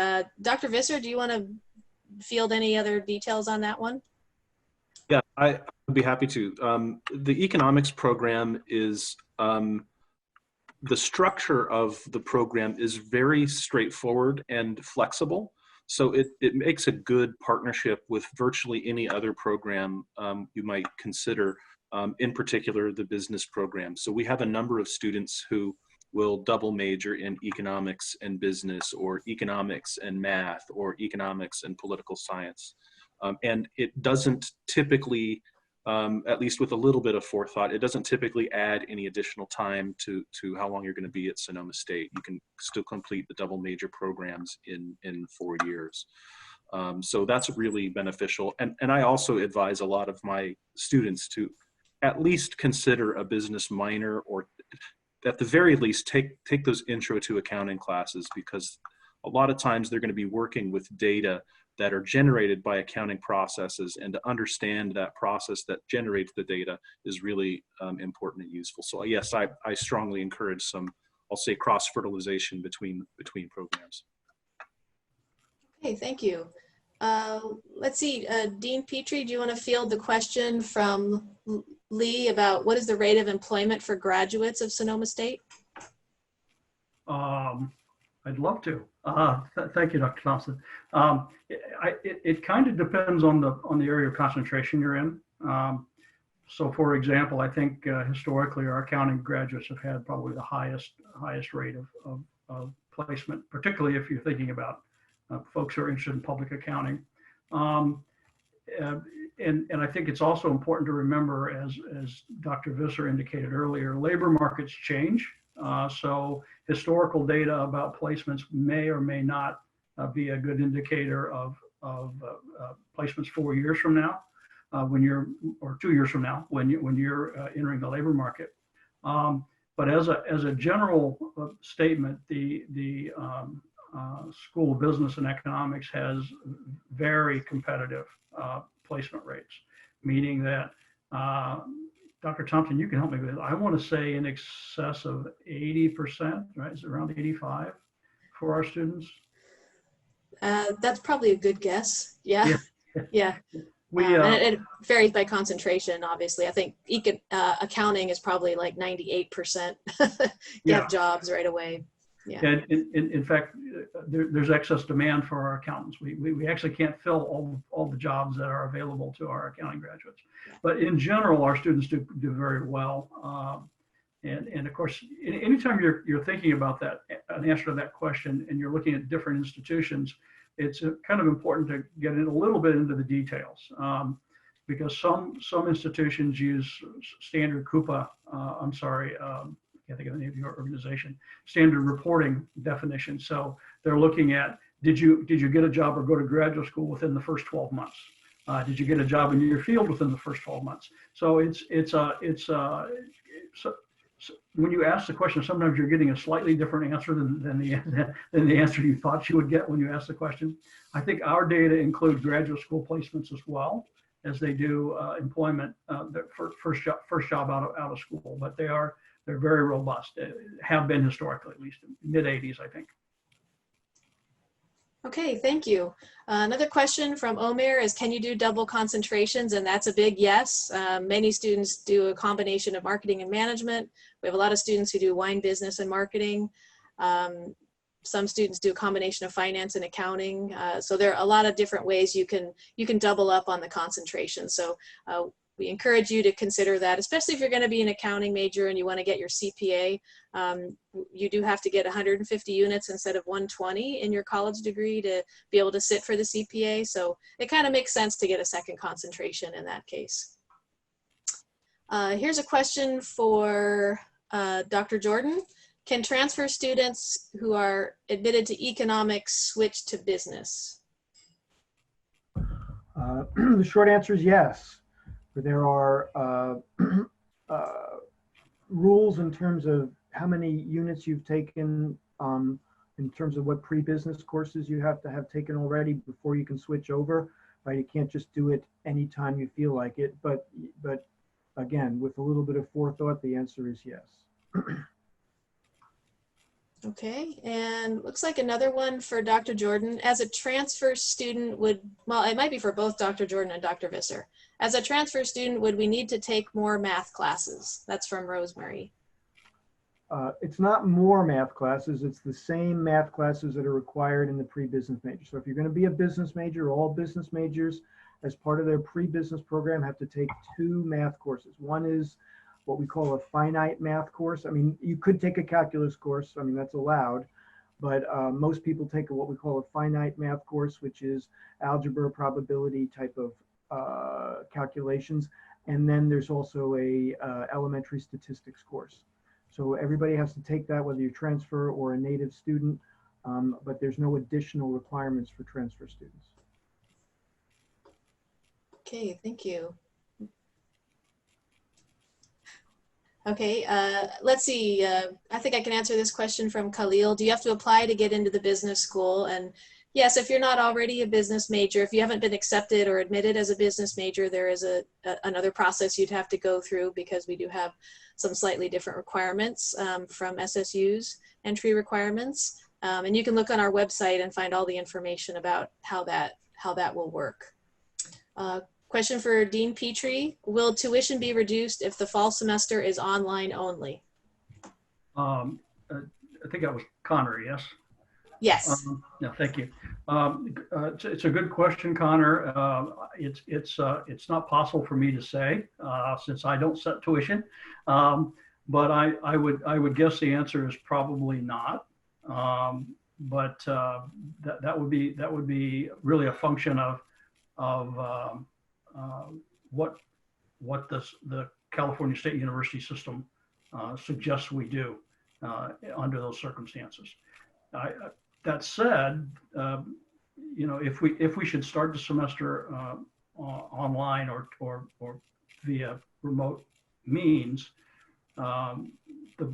Dr. Visser, do you want to field any other details on that one? Yeah, I would be happy to. The economics program is, the structure of the program is very straightforward and flexible. So it makes a good partnership with virtually any other program you might consider, in particular the business program. So we have a number of students who will double major in economics and business, or economics and math, or economics and political science. And it doesn't typically, at least with a little bit of forethought, it doesn't typically add any additional time to how long you're going to be at Sonoma State. You can still complete the double major programs in 4 years. So that's really beneficial. And I also advise a lot of my students to at least consider a business minor, or at the very least take those intro to accounting classes, because a lot of times they're going to be working with data that are generated by accounting processes, and to understand that process that generates the data is really important and useful. So yes, I strongly encourage some, I'll say, cross-fertilization between programs. Okay, thank you. Let's see, Dean Petrie, do you want to field the question from Lee about what is the rate of employment for graduates of Sonoma State? I'd love to. Thank you, Dr. Thompson. It kind of depends on the area of concentration you're in. So, for example, I think historically our accounting graduates have had probably the highest rate of placement, particularly if you're thinking about folks who are interested in public accounting. And I think it's also important to remember, as Dr. Visser indicated earlier, labor markets change. So historical data about placements may or may not be a good indicator of placements 4 years from now, or 2 years from now, when you're entering the labor market. But as a general statement, the School of Business and Economics has very competitive placement rates, meaning that Dr. Thompson, you can help me with it. I want to say in excess of 80%, right? Is it around 85 for our students? That's probably a good guess. Yeah. Yeah. And it varies by concentration, obviously. I think accounting is probably like 98% get jobs right away. Yeah. And in fact, there's excess demand for our accountants. We actually can't fill all the jobs that are available to our accounting graduates. But in general, our students do very well. And of course, anytime you're thinking about an answer to that question, and you're looking at different institutions, it's kind of important to get in a little bit into the details, because some institutions use standard Coupa. I can't think of the name of your organization, standard reporting definition. So they're looking at, did you get a job or go to graduate school within the first 12 months? Did you get a job in your field within the first 12 months? So when you ask the question, sometimes you're getting a slightly different answer than the answer you thought you would get when you asked the question. I think our data include graduate school placements as well as they do employment, first job out of school, but they're very robust, have been historically, at least mid-80s, I think. Okay, thank you. Another question from Omer is, can you do double concentrations? And that's a big yes. Many students do a combination of marketing and management. We have a lot of students who do wine business and marketing. Some students do a combination of finance and accounting. So there are a lot of different ways you can double up on the concentration. So we encourage you to consider that, especially if you're going to be an accounting major and you want to get your CPA. You do have to get 150 units instead of 120 in your college degree to be able to sit for the CPA. So it kind of makes sense to get a second concentration in that case. Here's a question for Dr. Jordan. Can transfer students who are admitted to economics switch to business? The short answer is yes. There are rules in terms of how many units you've taken, in terms of what pre-business courses you have to have taken already before you can switch over. Right? You can't just do it anytime you feel like it. But again, with a little bit of forethought, the answer is yes. Okay, and looks like another one for Dr. Jordan. As a transfer student well, it might be for both Dr. Jordan and Dr. Visser. As a transfer student, would we need to take more math classes? That's from Rosemary. It's not more math classes, it's the same math classes that are required in the pre-business major. So if you're going to be a business major, all business majors as part of their pre-business program have to take 2 math courses. One is what we call a finite math course. I mean, you could take a calculus course, I mean, that's allowed, but most people take what we call a finite math course, which is algebra, probability type of calculations. And then there's also a elementary statistics course. So everybody has to take that, whether you transfer or a native student, but there's no additional requirements for transfer students. Okay, thank you. Okay, let's see. I think I can answer this question from Khalil. Do you have to apply to get into the business school? And Yes, if you're not already a business major, if you haven't been accepted or admitted as a business major, there is another process you'd have to go through, because we do have some slightly different requirements from SSU's entry requirements. And you can look on our website and find all the information about how that will work. Question for Dean Petrie: will tuition be reduced if the fall semester is online only? I think that was Connor, yes? Yes. No, thank you. It's a good question, Connor. It's not possible for me to say since I don't set tuition, but I would guess the answer is probably not. But that would be really a function of what the California State University system suggests we do under those circumstances. That said, if we should start the semester online or via remote means, the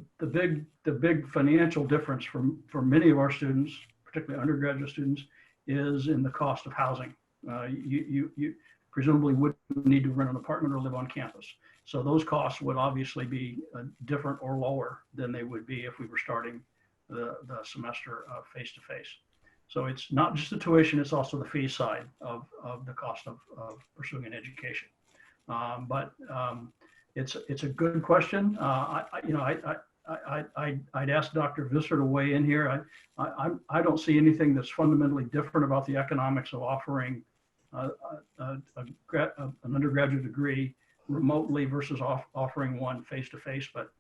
big financial difference for many of our students, particularly undergraduate students, is in the cost of housing. You presumably would need to rent an apartment or live on campus. So those costs would obviously be different or lower than they would be if we were starting the semester face-to-face. So it's not just the tuition, it's also the fee side of the cost of pursuing an education. It's a good question. I'd ask Dr. Visser to weigh in here. I don't see anything that's fundamentally different about the economics of offering an undergraduate degree remotely versus offering one face-to-face, but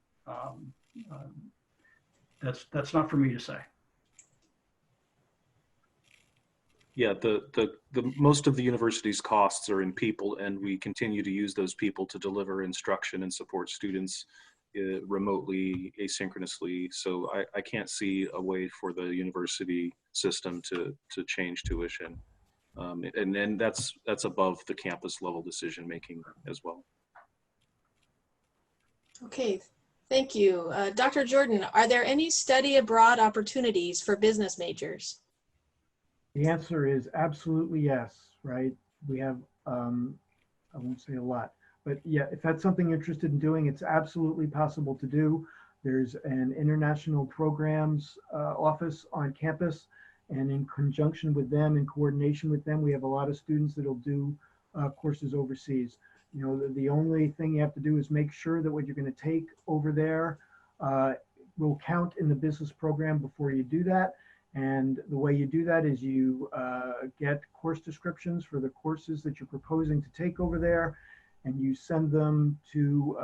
that's not for me to say. Yeah, the most of the university's costs are in people, and we continue to use those people to deliver instruction and support students remotely, asynchronously. So I can't see a way for the university system to change tuition, and then that's above the campus level decision making as well. Okay, thank you. Dr. Jordan, are there any study abroad opportunities for business majors? The answer is absolutely yes, right? We have, I won't say a lot, but yeah, if that's something you're interested in doing, it's absolutely possible to do. There's an international programs office on campus, and in conjunction with them, in coordination with them, we have a lot of students that'll do courses overseas. You know, the only thing you have to do is make sure that what you're going to take over there will count in the business program before you do that. And the way you do that is you get course descriptions for the courses that you're proposing to take over there, and you send them to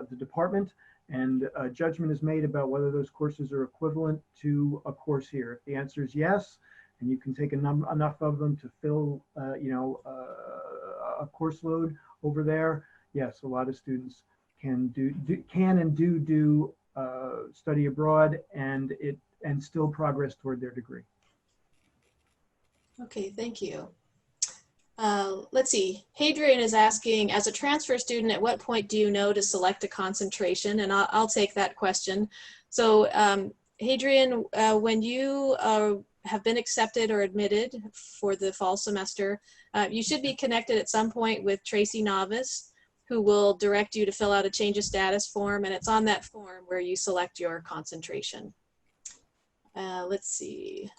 the department, and a judgment is made about whether those courses are equivalent to a course here. If the answer is yes, and you can take enough of them to fill a course load over there, yes, a lot of students can and do study abroad and still progress toward their degree. Okay, thank you. Let's see. Hadrian is asking, as a transfer student, at what point do you know to select a concentration? And I'll take that question. So Hadrian, when you have been accepted or admitted for the fall semester, you should be connected at some point with Tracy Novice, who will direct you to fill out a change of status form, and it's on that form where you select your concentration. Let's see.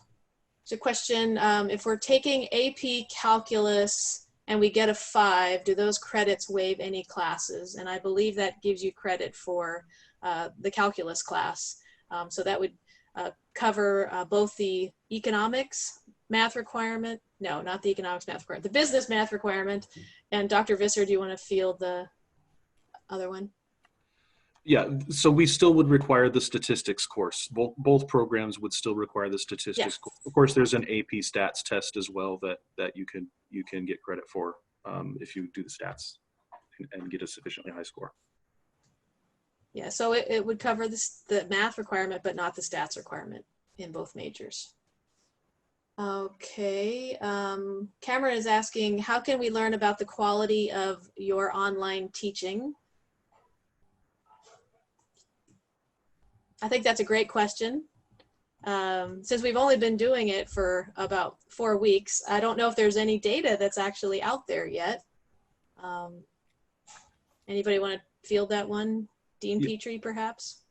There's a question, if we're taking AP Calculus and we get a 5, do those credits waive any classes? And I believe that gives you credit for the calculus class. So that would cover both the economics math requirement, no, not the economics math requirement, the business math requirement. And Dr. Visser, do you want to field the other one? Yeah, so we still would require the statistics course. Both programs would still require the statistics course. Of course, there's an AP stats test as well that you can get credit for if you do the stats and get a sufficiently high score. Yeah, so it would cover the math requirement, but not the stats requirement in both majors. Okay, Cameron is asking, how can we learn about the quality of your online teaching? I think that's a great question. Since we've only been doing it for about 4 weeks, I don't know if there's any data that's actually out there yet. Anybody want to field that one? Dean Petrie, perhaps?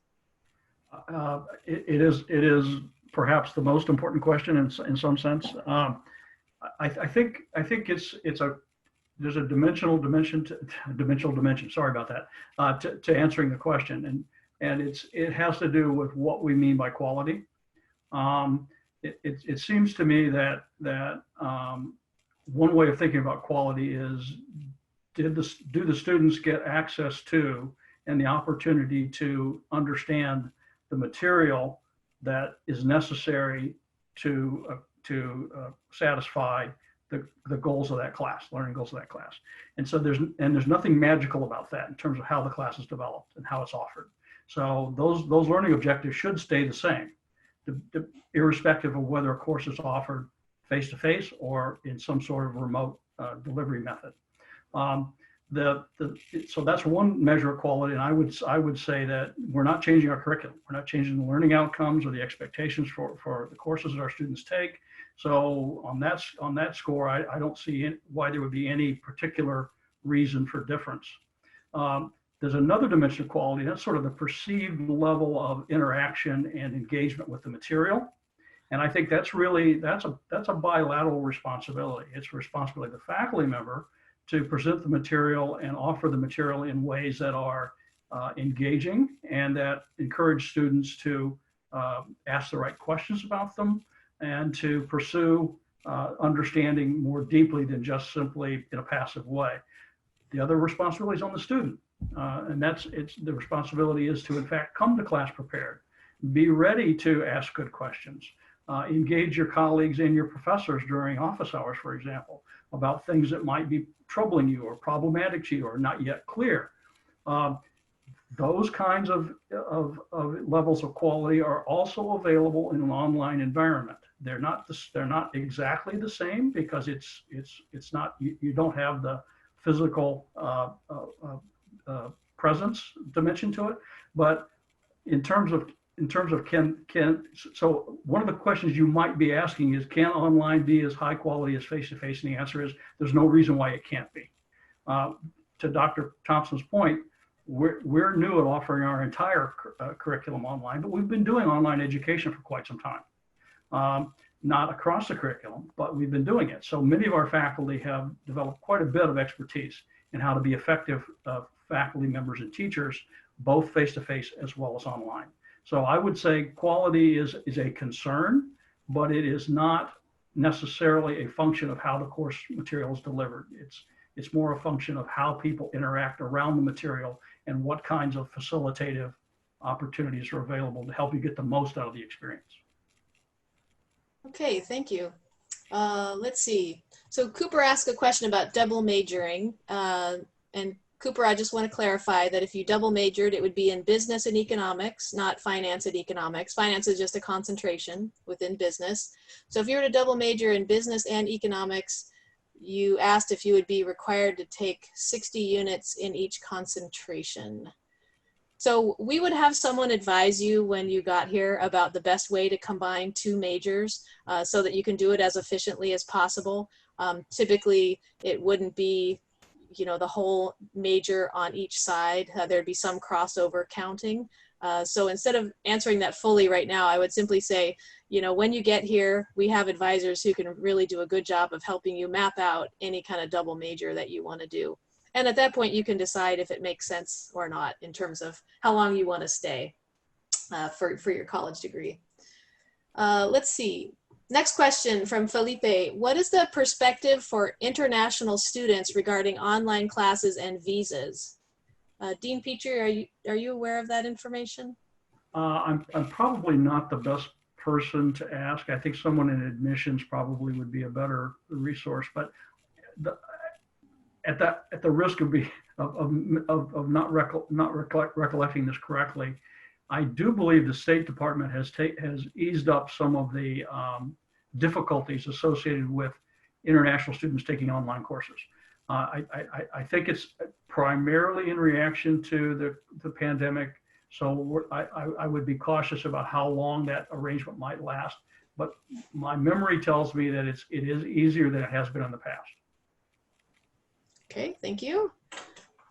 It is perhaps the most important question in some sense. I think there's a dimensional dimension. Sorry about that. To answering the question, and it has to do with what we mean by quality. It seems to me that one way of thinking about quality is do the students get access to and the opportunity to understand the material that is necessary to satisfy the goals of that class, learning goals of that class. And so there's nothing magical about that in terms of how the class is developed and how it's offered. So those learning objectives should stay the same, irrespective of whether a course is offered face-to-face or in some sort of remote delivery method. So that's one measure of quality, and I would say that we're not changing our curriculum. We're not changing the learning outcomes or the expectations for the courses that our students take. So on that score, I don't see why there would be any particular reason for difference. There's another dimension of quality. That's sort of the perceived level of interaction and engagement with the material. And I think that's a bilateral responsibility. It's the responsibility of the faculty member to present the material and offer the material in ways that are engaging and that encourage students to ask the right questions about them and to pursue understanding more deeply than just simply in a passive way. The other responsibility is on the student, and the responsibility is to in fact come to class prepared, be ready to ask good questions, engage your colleagues and your professors during office hours, for example, about things that might be troubling you or problematic to you or not yet clear. Those kinds of levels of quality are also available in an online environment. They're not exactly the same because it's not, you don't have the physical presence dimension to it, but in terms of so one of the questions you might be asking is, can online be as high quality as face-to-face? And the answer is, there's no reason why it can't be. To Dr. Thompson's point, we're new at offering our entire curriculum online, but we've been doing online education for quite some time. Not across the curriculum, but we've been doing it. So many of our faculty have developed quite a bit of expertise in how to be effective faculty members and teachers, both face-to-face as well as online. So I would say quality is a concern, but it is not necessarily a function of how the course material is delivered. It's more a function of how people interact around the material and what kinds of facilitative opportunities are available to help you get the most out of the experience. Okay, thank you. Let's see. So Cooper asked a question about double majoring. And Cooper, I just want to clarify that if you double majored, it would be in business and economics, not finance and economics. Finance is just a concentration within business. So if you were to double major in business and economics, you asked if you would be required to take 60 units in each concentration. So we would have someone advise you when you got here about the best way to combine 2 majors so that you can do it as efficiently as possible. Typically, it wouldn't be the whole major on each side. There'd be some crossover counting. So instead of answering that fully right now, I would simply say, when you get here, we have advisors who can really do a good job of helping you map out any kind of double major that you want to do. And at that point, you can decide if it makes sense or not in terms of how long you want to stay for your college degree. Let's see. Next question from Felipe. What is the perspective for international students regarding online classes and visas? Dean Petrie, are you aware of that information? I'm probably not the best person to ask. I think someone in admissions probably would be a better resource. But at the risk of not recollecting this correctly, I do believe the State Department has eased up some of the difficulties associated with international students taking online courses. I think it's primarily in reaction to the pandemic. So I would be cautious about how long that arrangement might last. But my memory tells me that it is easier than it has been in the past. Okay, thank you.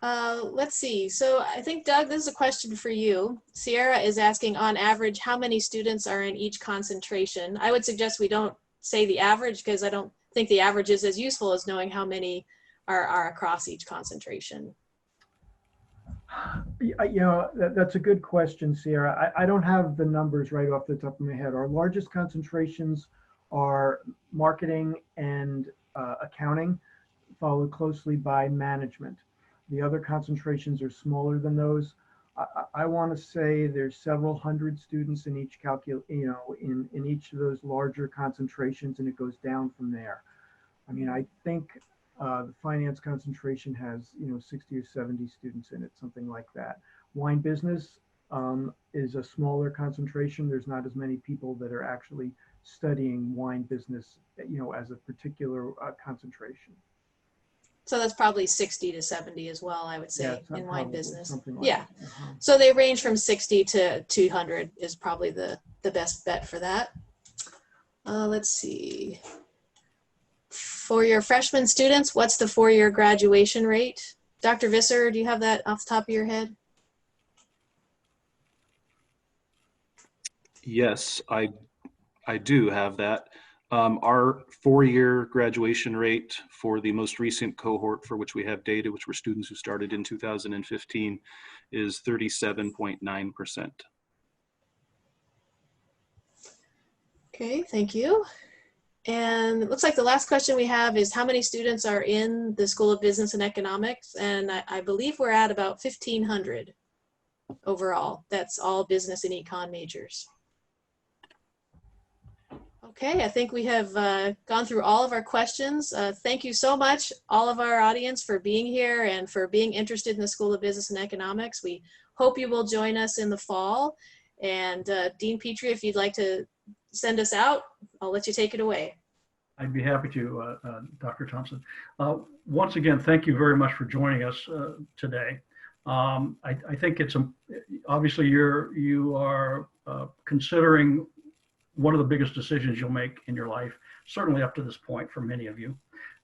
Let's see. So I think, Doug, this is a question for you. Sierra is asking, on average, how many students are in each concentration? I would suggest we don't say the average, because I don't think the average is as useful as knowing how many are across each concentration. That's a good question, Sierra. I don't have the numbers right off the top of my head. Our largest concentrations are marketing and accounting, followed closely by management. The other concentrations are smaller than those. I want to say there's several hundred students in each in each of those larger concentrations, and it goes down from there. I mean, I think the finance concentration has 60 or 70 students in it, something like that. Wine business is a smaller concentration. There's not as many people that are actually studying wine business, as a particular concentration. So that's probably 60 to 70 as well, I would say, in wine business. Something like yeah. that. So they range from 60 to 200 is probably the best bet for that. Let's see. For your freshman students, what's the 4-year graduation rate? Dr. Visser, do you have that off the top of your head? Yes, I do have that. Our 4-year graduation rate for the most recent cohort for which we have data, which were students who started in 2015, is 37.9%. Okay, thank you. And it looks like the last question we have is, how many students are in the School of Business and Economics? And I believe we're at about 1,500 overall. That's all business and econ majors. Okay, I think we have gone through all of our questions. Thank you so much, all of our audience, for being here and for being interested in the School of Business and Economics. We hope you will join us in the fall. And Dean Petrie, if you'd like to send us out, I'll let you take it away. I'd be happy to, Dr. Thompson. Once again, thank you very much for joining us today. I think it's obviously you are considering one of the biggest decisions you'll make in your life, certainly up to this point for many of you.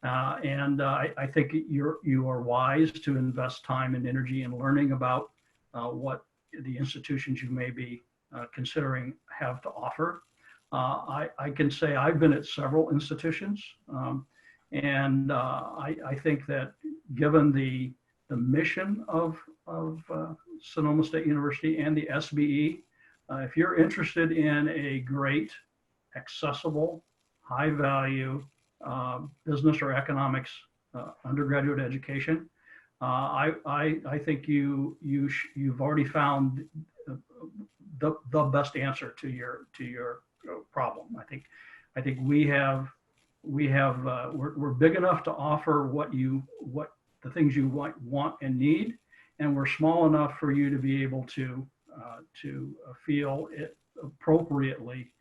And I think you are wise to invest time and energy in learning about what the institutions you may be considering have to offer. I can say I've been at several institutions, and I think that given the mission of Sonoma State University and the SBE, if you're interested in a great, accessible, high-value business or economics undergraduate education, I think you've already found the best answer to your problem. I think we're big enough to offer what the things you want and need, and we're small enough for you to be able to feel it appropriately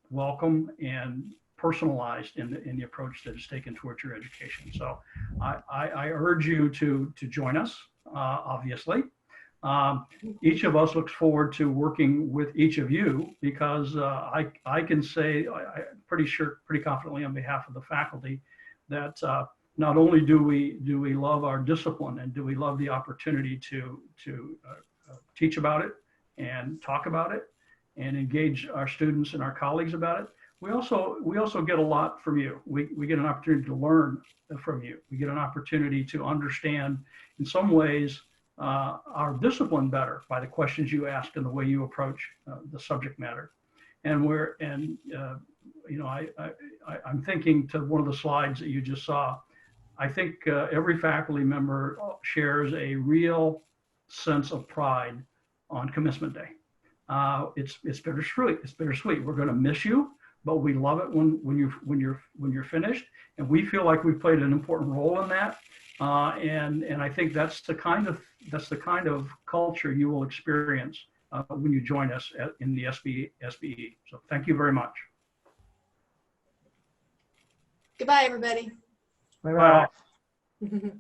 welcome and personalized in the approach that is taken towards your education. So I urge you to join us, obviously. Each of us looks forward to working with each of you, because I can say pretty confidently on behalf of the faculty that not only do we love our discipline and do we love the opportunity to teach about it and talk about it and engage our students and our colleagues about it, we also get a lot from you. We get an opportunity to learn from you. We get an opportunity to understand, in some ways, our discipline better by the questions you ask and the way you approach the subject matter. And I'm thinking to one of the slides that you just saw. I think every faculty member shares a real sense of pride on commencement day. It's bittersweet. It's bittersweet. We're going to miss you, but we love it when you're finished, and we feel like we played an important role in that. And I think that's the kind of culture you will experience when you join us in the SBE. So thank you very much. Goodbye, everybody. Bye-bye. Bye.